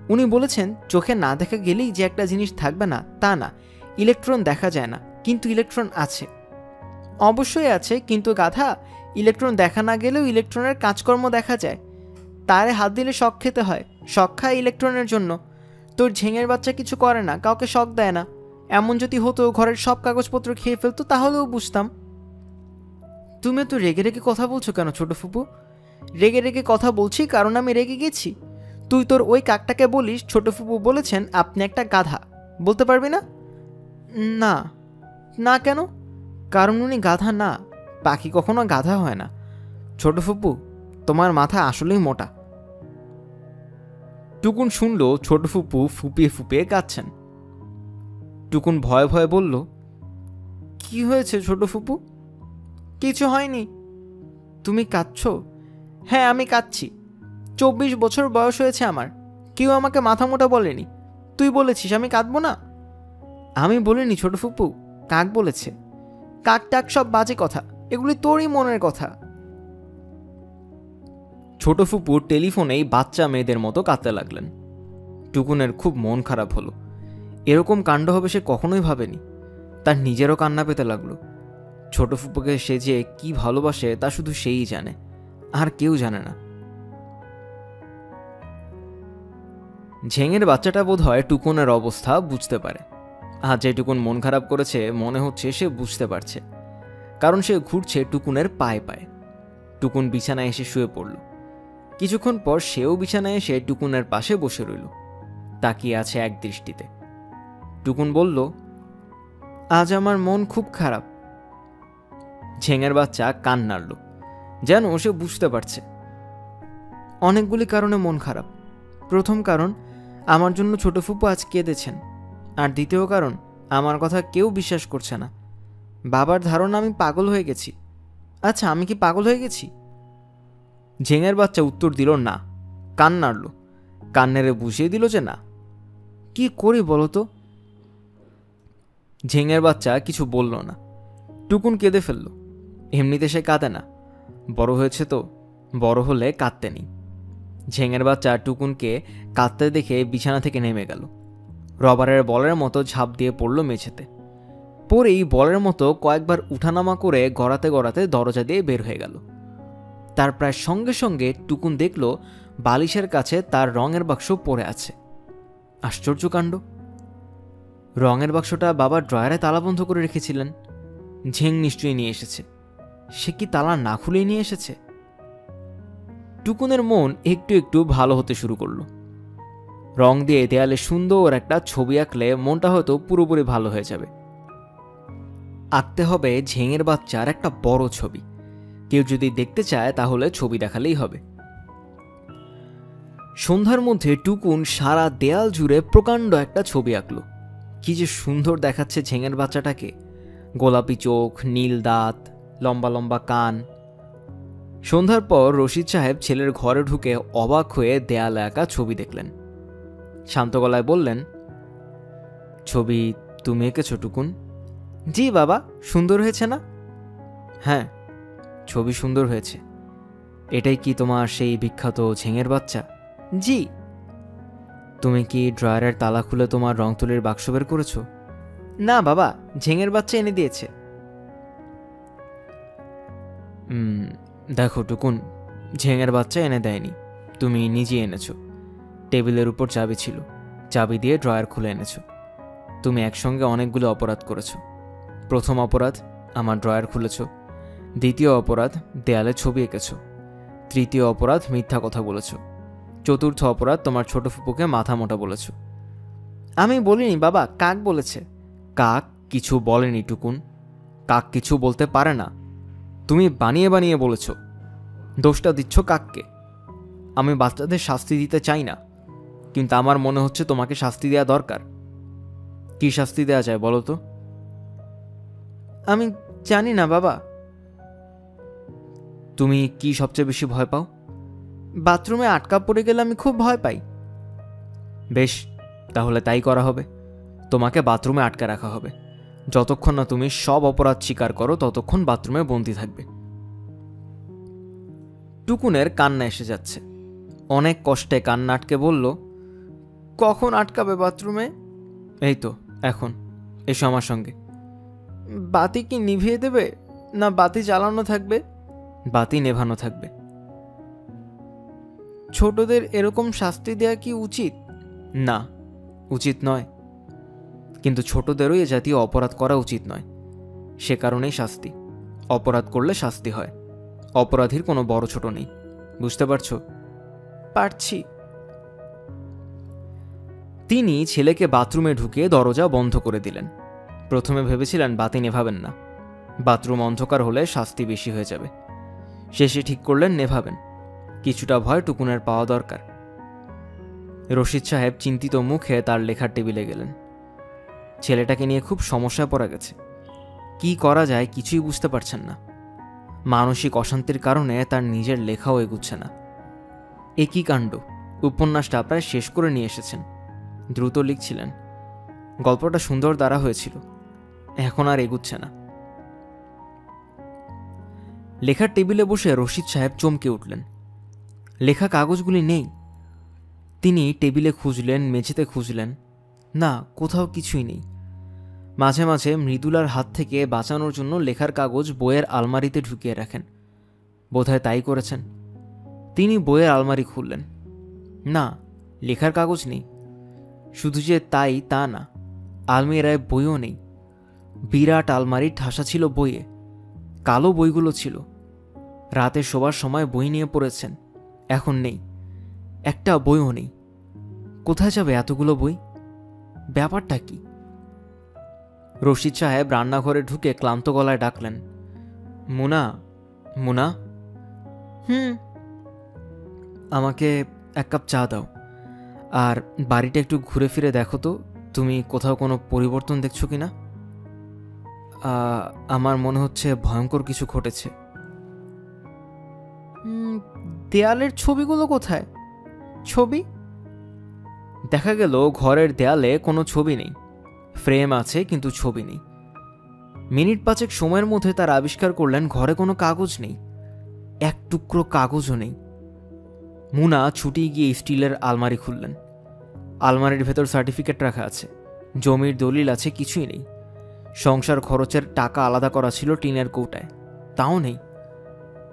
উনি বলেছেন চোখে না দেখা গেলেই যে একটা জিনিস থাকবে না তা না, ইলেকট্রন দেখা যায় না, কিন্তু ইলেকট্রন আছে। অবশ্যই আছে, কিন্তু গাধা, ইলেকট্রন দেখা না গেলেও ইলেকট্রনের কাজকর্ম দেখা যায়। তারে হাত দিলে শক খেতে হয়, শক খায় ইলেকট্রনের জন্য। তোর ঝেঙের বাচ্চা কিছু করে না, কাউকে শক দেয় না। এমন যদি হতো ঘরের সব কাগজপত্র খেয়ে ফেলতো তাহলেও বুঝতাম। তুমি তো রেগে রেগে কথা বলছো কেন ছোট ফুপু? রেগে রেগে কথা বলছি কারণ আমি রেগে গেছি। তুই তোর ওই কাকটাকে বলিস ছোট ফুপু বলেছেন আপনি একটা গাধা, বলতে পারবি না? না। না কেন? কারণ উনি গাধা না, পাখি কখনো গাধা হয় না। ছোট ফুপু, তোমার মাথা আসলেই মোটা। টুকুন শুনল ছোট ফুপু ফুপিয়ে ফুপিয়ে কাঁদছেন। টুকুন ভয়ে ভয়ে বলল, কি হয়েছে ছোট ফুপু? কিছু হয়নি। তুমি কাঁদছো? হ্যাঁ, আমি কাঁদছি। 24 বছর বয়স হয়েছে আমার, কেউ আমাকে মাথা মোটা বলেনি। তুই বলেছিস আমি কাঁদবো না? আমি বলিনি ছোট ফুপু, কাক বলেছে। কাক টাক সব বাজে কথা, এগুলি তোরই মনের কথা। ছোট ফুপু টেলিফোনেই বাচ্চা মেয়েদের মতো কাঁদতে লাগলেন। টুকুনের খুব মন খারাপ হলো। এরকম কাণ্ড হবে সে কখনোই ভাবেনি। তার নিজেরও কান্না পেতে লাগলো। ছোট ফুপুকে সে যে কি ভালোবাসে তা শুধু সেই জানে, আর কেউ জানে না। ঝেঙের বাচ্চাটা বোধ হয় টুকুনের অবস্থা বুঝতে পারে। আর যে টুকুন মন খারাপ করেছে মনে হচ্ছে সে বুঝতে পারছে, কারণ সে ঘুরছে টুকুনের পায়ে পায়ে। টুকুন বিছানায় এসে শুয়ে পড়ল। কিছুক্ষণ পর সেও বিছানায় এসে টুকুনের পাশে বসে রইল, তাকিয়ে আছে এক দৃষ্টিতে। টুকুন বলল, আজ আমার মন খুব খারাপ। ঝেঙের বাচ্চা কান নাড়ল, যেন সে বুঝতে পারছে। অনেকগুলি কারণে মন খারাপ। প্রথম কারণ, আমার জন্য ছোট ফুপু আজ কেঁদেছেন। আর দ্বিতীয় কারণ, আমার কথা কেউ বিশ্বাস করছে না। বাবার ধারণা আমি পাগল হয়ে গেছি। আচ্ছা, আমি কি পাগল হয়ে গেছি? ঝেঙের বাচ্চা উত্তর দিল না, কান নাড়ল। কান নেড়ে বুঝিয়ে দিল যে না। কি করি বলো তো? ঝেঙের বাচ্চা কিছু বলল না। টুকুন কেঁদে ফেলল। এমনিতে সে কাঁদে না, বড় হয়েছে তো, বড় হলে কাঁদতে নেই। ঝেঙের বাচ্চা টুকুনকে কাঁদতে দেখে বিছানা থেকে নেমে গেল। রবারের বলের মতো ঝাঁপ দিয়ে পড়ল মেঝেতে। পরেই বলের মতো কয়েকবার উঠানামা করে গড়াতে গড়াতে দরজা দিয়ে বের হয়ে গেল। তার প্রায় সঙ্গে সঙ্গে টুকুন দেখল বালিশের কাছে তার রঙের বাক্স পড়ে আছে। আশ্চর্য কাণ্ড! রঙের বাক্সটা বাবা ড্রয়ারে তালাবন্ধ করে রেখেছিলেন। ঝেং নিশ্চয়ই নিয়ে এসেছে। সে কি তালা না খুলেই নিয়ে এসেছে? টুকুনের মন একটু একটু ভালো হতে শুরু করলো। রং দিয়ে দেয়ালে সুন্দর একটা ছবি আঁকলে মনটা হয়তো পুরোপুরি ভালো হয়ে যাবে। আঁকতে হবে ঝেঙের বাচ্চার একটা বড় ছবি। কেউ যদি দেখতে চায় তাহলে ছবি দেখালেই হবে। সন্ধ্যার মধ্যে টুকুন সারা দেয়াল জুড়ে প্রকাণ্ড একটা ছবি আঁকল। কি যে সুন্দর দেখাচ্ছে ঝেঙের বাচ্চাটাকে! গোলাপি চোখ, নীল দাঁত, লম্বা লম্বা কান। সন্ধ্যার পর রশিদ সাহেব ছেলের ঘরে ঢুকে অবাক হয়ে দেয়ালে আঁকা ছবি দেখলেন। শান্ত গলায় বললেন, ছবি তুমি এঁকেছো টুকুন? জি বাবা, সুন্দর হয়েছে না? হ্যাঁ, ছবি সুন্দর হয়েছে। এটাই কি তোমার সেই বিখ্যাত ঝেঙের বাচ্চা? জি। তুমি কি ড্রয়ারের তালা খুলে তোমার রং তুলির বাক্স বের করেছো? না বাবা, ঝেঙের বাচ্চা এনে দিয়েছে। দেখো টুকুন, ঝেঙের বাচ্চা এনে দেয়নি, তুমি নিজে এনেছো। টেবিলের উপর চাবি ছিল, চাবি দিয়ে ড্রয়ার খুলে এনেছো। তুমি একসঙ্গে অনেকগুলো অপরাধ করেছো। প্রথম অপরাধ, আমার ড্রয়ার খুলেছ। দ্বিতীয় অপরাধ, দেয়ালে ছবি এঁকেছো। তৃতীয় অপরাধ, মিথ্যা কথা বলেছ। চতুর্থ অপরাধ, তোমার ছোট ফুপুকে মাথা মোটা বলেছ। আমি বলিনি বাবা, কাক বলেছে। কাক কিছু বলেনি টুকুন। কাক কিছু বলতে পারে না। তুমি বানিয়ে বানিয়ে বলেছ। দোষটা দিচ্ছ কাককে। আমি বাচ্চাদের শাস্তি দিতে চাই না, কিন্তু আমার মনে হচ্ছে তোমাকে শাস্তি দেওয়া দরকার। কি শাস্তি দেওয়া যায় বলো তো? আমি জানি না বাবা। তুমি কি সবচেয়ে বেশি ভয় পাও? বাথরুমে আটকা পড়ে গেলে আমি খুব ভয় পাই। বেশ, তাহলে তাই করা হবে। তোমাকে বাথরুমে আটকে রাখা হবে। যতক্ষণ না তুমি সব অপরাধ স্বীকার করো ততক্ষণ বাথরুমে বন্দী থাকবে। টুকুনের কান্না এসে যাচ্ছে। অনেক কষ্টে কান্না আটকে বলল, কখন আটকাবে বাথরুমে? এই তো এখন, এসো আমার সঙ্গে। বাতি কি নিভিয়ে দেবে, না বাতি জ্বালানো থাকবে? বাতি নেভানো থাকবে। ছোটদের এরকম শাস্তি দেয়া কি উচিত? না, উচিত নয়, কিন্তু ছোটদেরও এ জাতীয় অপরাধ করা উচিত নয়। সে কারণেই শাস্তি। অপরাধ করলে শাস্তি হয়। অপরাধীর কোনো বড় ছোট নেই, বুঝতে পারছো? পারছি। তিনি ছেলেকে বাথরুমে ঢুকিয়ে দরজা বন্ধ করে দিলেন। প্রথমে ভেবেছিলেন বাতি নেভাবেন না, বাথরুম অন্ধকার হলে শাস্তি বেশি হয়ে যাবে। শেষে ঠিক করলেন নেভাবেন। কিছুটা ভয় টুকুনের পাওয়া দরকার। রশিদ সাহেব চিন্তিত মুখে তার লেখার টেবিলে গেলেন। ছেলেটাকে নিয়ে খুব সমস্যায় পড়া গেছে। কি করা যায় কিছুই বুঝতে পারছেন না। মানসিক অশান্তির কারণে তার নিজের লেখাও এগুচ্ছে না। এ কী কাণ্ড! উপন্যাসটা প্রায় শেষ করে নিয়ে এসেছেন, দ্রুত লিখছিলেন। গল্পটা সুন্দর দ্বারা হয়েছিল, এখন আর এগুচ্ছে না। লেখার টেবিলে বসে রশিদ সাহেব চমকে উঠলেন। লেখা কাগজগুলি নেই। তিনি টেবিলে খুঁজলেন, মেঝেতে খুঁজলেন, না, কোথাও কিছুই নেই। মাঝে মাঝে মৃদুলার হাত থেকে বাঁচানোর জন্য লেখার কাগজ বইয়ের আলমারিতে ঢুকিয়ে রাখেন। বোধহয় তাই করেছেন। তিনি বইয়ের আলমারি খুললেন। না, লেখার কাগজ নেই। শুধু যে তাই তা না, আলমিরায় বইও নেই। বিরাট আলমারি ঠাসা ছিল বইয়ে, কালো বইগুলো ছিল। রাতে শোবার সময় বই নিয়ে পড়েছেন, এখন নেই, একটা বইও নেই। কোথায় যাবে এতগুলো বই? ব্যাপারটা কি? রশিদ সাহেব রান্নাঘরে ঢুকে ক্লান্ত গলায় ডাকলেন, মুনা, মুনা। আমাকে এক কাপ চা দাও, আর বাড়িটা একটু ঘুরে ফিরে দেখো তো, তুমি কোথাও কোনো পরিবর্তন দেখছো কিনা। আমার মনে হচ্ছে ভয়ঙ্কর কিছু ঘটেছে। দেয়ালের ছবিগুলো কোথায়? ছবি? দেখা গেল ঘরের দেয়ালে কোনো ছবি নেই। ফ্রেম আছে কিন্তু ছবি নেই। মিনিট পাঁচেক সময়ের মধ্যে তার আবিষ্কার করলেন ঘরে কোনো কাগজ নেই, এক টুকরো কাগজও নেই। মুনা ছুটি গিয়ে স্টিলের আলমারি খুললেন। আলমারির ভেতর সার্টিফিকেট রাখা আছে, জমির দলিল আছে, কিছুই নেই। সংসার খরচের টাকা আলাদা করা ছিল টিনের কৌটায়, তাও নেই।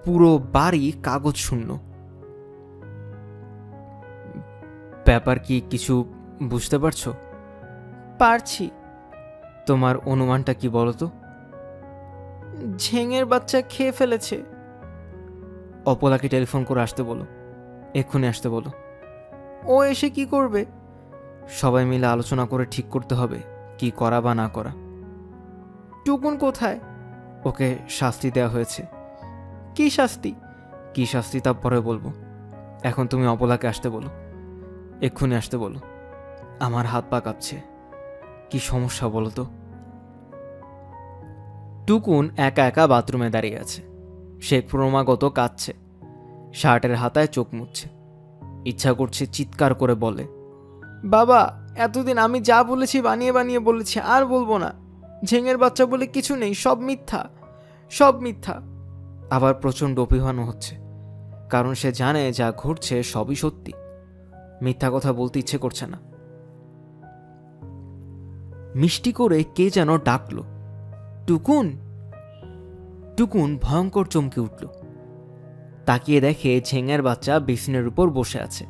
পুরো বাড়ি কাগজ শূন্য। ব্যাপার কি কিছু বুঝতে পারছো? পারছি। তোমার অনুমানটা কি বলো তো? ঝেঙের বাচ্চা খেয়ে ফেলেছে। অপলাকে টেলিফোন করে আসতে বলো, এক্ষুনি আসতে বলো। ও এসে কি করবে? সবাই মিলে আলোচনা করে ঠিক করতে হবে কি করা বা না করা। টুকুন কোথায়? ওকে শাস্তি দেওয়া হয়েছে। কি শাস্তি? কি শাস্তি তা পরে বলবো। এখন তুমি অপলাকে আসতে বলো, এক্ষুনি আসতে বলো। আমার হাত পা কাঁপছে। কি সমস্যা বলো তো? টুকুন একা একা বাথরুমে দাঁড়িয়ে আছে। সে ক্রমাগত কাঁদছে, শার্টের হাতায় চোখ মুছছে। ইচ্ছা করছে চিৎকার করে বলে, বাবা, এতদিন আমি যা বলেছি বানিয়ে বানিয়ে বলেছি, আর বলবো না। ঝেঙের বাচ্চা বলে কিছু নেই, সব মিথ্যা, সব মিথ্যা। আবার প্রচণ্ড অভিমানও হচ্ছে, কারণ সে জানে যা ঘটছে সবই সত্যি। মিথ্যা কথা বলতে ইচ্ছে করছে না। মিষ্টি করে কে যেন ডাকল, টুকুন। টুকুন ভয়ঙ্কর চমকে উঠল। তাকিয়ে দেখে ঝেঙের বাচ্চা বিছানার উপর বসে আছে।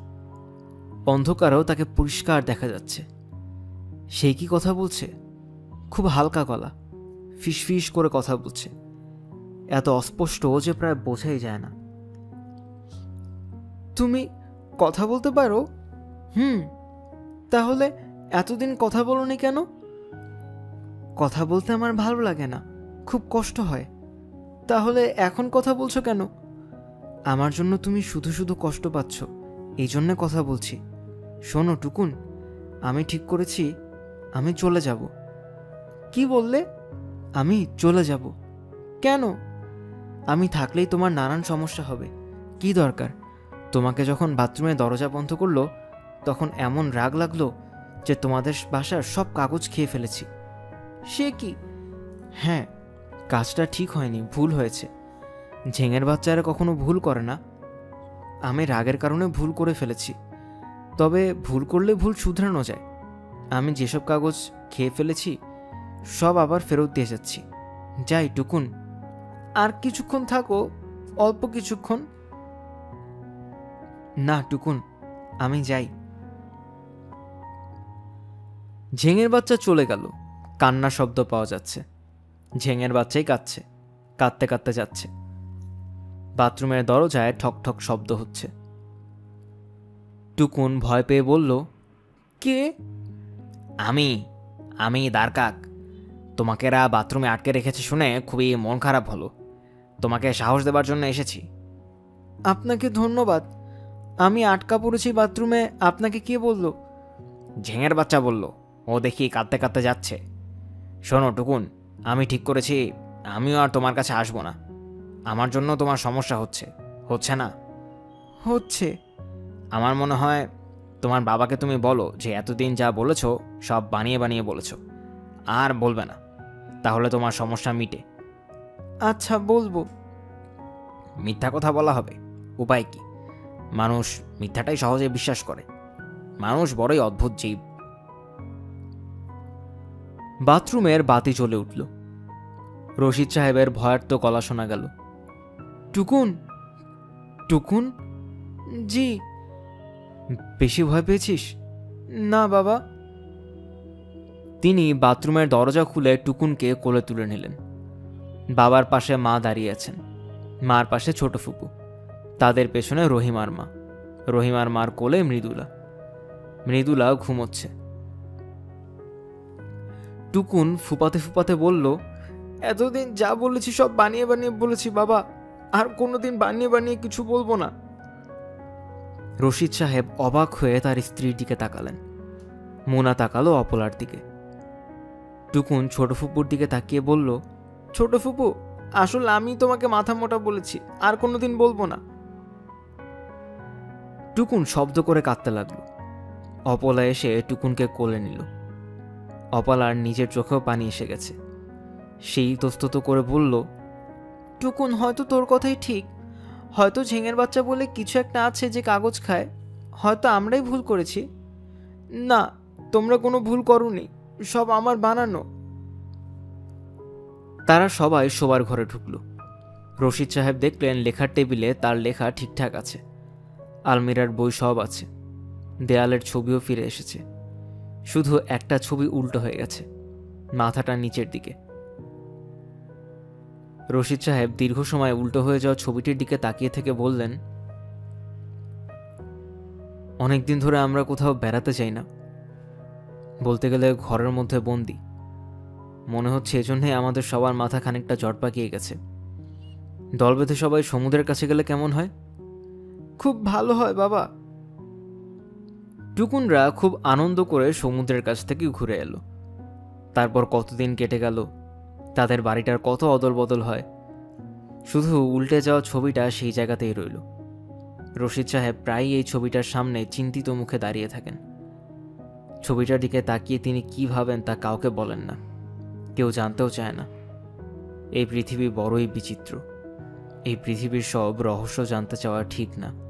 অন্ধকারেও তাকে পরিষ্কার দেখা যাচ্ছে। সে কি কথা বলছে? খুব হালকা গলা, ফিসফিস করে কথা বলছে, এত অস্পষ্ট যে প্রায় বোঝাই যায় না। তুমি কথা বলতে পারো? তাহলে এতদিন কথা বলোনি কেন? কথা বলতে আমার ভালো লাগে না, খুব কষ্ট হয়। তাহলে এখন কথা বলছো কেন? আমার জন্য তুমি শুধু শুধু কষ্ট পাচ্ছ, এই জন্যে কথা বলছি। শোনো টুকুন, আমি ঠিক করেছি আমি চলে যাব। কি বললে? আমি চলে যাব। কেন? আমি থাকলেই তোমার নানান সমস্যা হবে। কি দরকার? তোমাকে যখন বাথরুমে দরজা বন্ধ করলো তখন এমন রাগ লাগলো যে তোমাদের বাসার সব কাগজ খেয়ে ফেলেছি। সে কি? হ্যাঁ, কাজটা ঠিক হয়নি, ভুল হয়েছে। ঝেঙের বাচ্চারা কখনো ভুল করে না। আমি রাগের কারণে ভুল করে ফেলেছি। তবে ভুল করলে ভুল শুধরানো যায়। আমি যেসব কাগজ খেয়ে ফেলেছি সব আবার ফেরত দিয়ে যাচ্ছি। যাই টুকুন। আর কিছুক্ষণ থাকো, অল্প কিছুক্ষণ। না টুকুন, আমি যাই। ঝেঙের বাচ্চা চলে গেল। কান্নার শব্দ পাওয়া যাচ্ছে। ঝেঙের বাচ্চাই কাঁদছে, কাঁদতে কাঁদতে যাচ্ছে। বাথরুমের দরজায় ঠক ঠক শব্দ হচ্ছে। টুকুন ভয় পেয়ে বলল, কে? আমি আমি দ্বারকাক। তোমাকে এরা বাথরুমে আটকে রেখেছে শুনে খুবই মন খারাপ হলো। তোমাকে সাহস দেবার জন্য এসেছি। আপনাকে ধন্যবাদ। আমি আটকা পড়েছি বাথরুমে, আপনাকে কে বলল? ঝেঙের বাচ্চা বলল। ও দেখি কাঁদতে কাঁদতে যাচ্ছে। শোনো টুকুন, আমি ঠিক করেছি আমিও আর তোমার কাছে আসবো না। আমার জন্য তোমার সমস্যা হচ্ছে, হচ্ছে না? হচ্ছে। আমার মনে হয় তোমার বাবাকে তুমি বলো যে এতদিন যা বলেছ সব বানিয়ে বানিয়ে বলেছ, আর বলবে না। তাহলে তোমার সমস্যা মিটে। আচ্ছা, বলবো। মিথ্যা কথা বলা হবে, উপায় কি? মানুষ মিথ্যাটাই সহজে বিশ্বাস করে। মানুষ বড়ই অদ্ভুত জীব। বাথরুমের বাতি জ্বলে উঠল। রশিদ সাহেবের ভয়ার্ত গলা শোনা গেল, টুকুন, টুকুন। জি। বেশি ভয় পেয়েছিস? না বাবা। তিনি বাথরুমের দরজা খুলে টুকুনকে কোলে তুলে নিলেন। বাবার পাশে মা দাঁড়িয়ে আছেন, মার পাশে ছোট ফুপু, তাদের পেছনে রহিমার মা। রহিমার মার কোলে মৃদুলা। মৃদুলা ঘুমোচ্ছে। টুকুন ফুপাতে ফুপাতে বলল, এতদিন যা বলেছি সব বানিয়ে বানিয়ে বলেছি বাবা, আর কোনোদিন বানিয়ে বানিয়ে কিছু বলবো না। রশিদ সাহেব অবাক হয়ে তার স্ত্রীর দিকে তাকালেন। মোনা তাকালো অপলার দিকে। টুকুন ছোট ফুপুর দিকে তাকিয়ে বলল, ছোট ফুপু, আসলে আমি তোমাকে মাথা মোটা বলেছি, আর কোনোদিন বলবো না। টুকুন শব্দ করে কাঁদতে লাগলো। অপলা এসে টুকুনকে কোলে নিল। অপলার নিজের চোখেও পানি এসে গেছে। সেই ইতস্তত করে বলল, টুকুন, হয়তো তোর কথাই ঠিক। হয়তো ঝিঙের বাচ্চা বলে কিছু একটা আছে যে কাগজ খায়। হয়তো আমরাই ভুল করেছি। না, তোমরা কোনো ভুল করোনি, সব আমার বানানো। তারা সবাই শোবার ঘরে ঢুকল। রশিদ সাহেব দেখলেন লেখার টেবিলে তার লেখা ঠিকঠাক আছে। আলমিরার বই সব আছে। দেয়ালের ছবিও ফিরে এসেছে। শুধু একটা ছবি উল্টো হয়ে গেছে, মাথাটা নিচের দিকে। রশিদ সাহেব দীর্ঘ সময় উল্টো হয়ে যাওয়া ছবিটির দিকে তাকিয়ে থেকে বললেন, অনেকদিন ধরে আমরা কোথাও বেড়াতে যাই না। বলতে গেলে ঘরের মধ্যে বন্দি। মনে হচ্ছে এজন্যই আমাদের সবার মাথা খানিকটা জট পাকিয়ে গেছে। দল বেঁধে সবাই সমুদ্রের কাছে গেলে কেমন হয়? খুব ভালো হয় বাবা। টুকুনরা খুব আনন্দ করে সমুদ্রের কাছ থেকে ঘুরে এলো। তারপর কতদিন কেটে গেল, তাদের বাড়িটার কত অদল বদল হয়। শুধু উল্টে যাওয়া ছবিটা সেই জায়গাতেই রইল। রশিদ সাহেব প্রায়ই এই ছবিটার সামনে চিন্তিত মুখে দাঁড়িয়ে থাকেন। ছবিটার দিকে তাকিয়ে তিনি কি ভাবেন তা কাউকে বলেন না, কেউ জানতেও চায় না। এই পৃথিবী বড়ই বিচিত্র। এই পৃথিবীর সব রহস্য জানতে চাওয়া ঠিক না।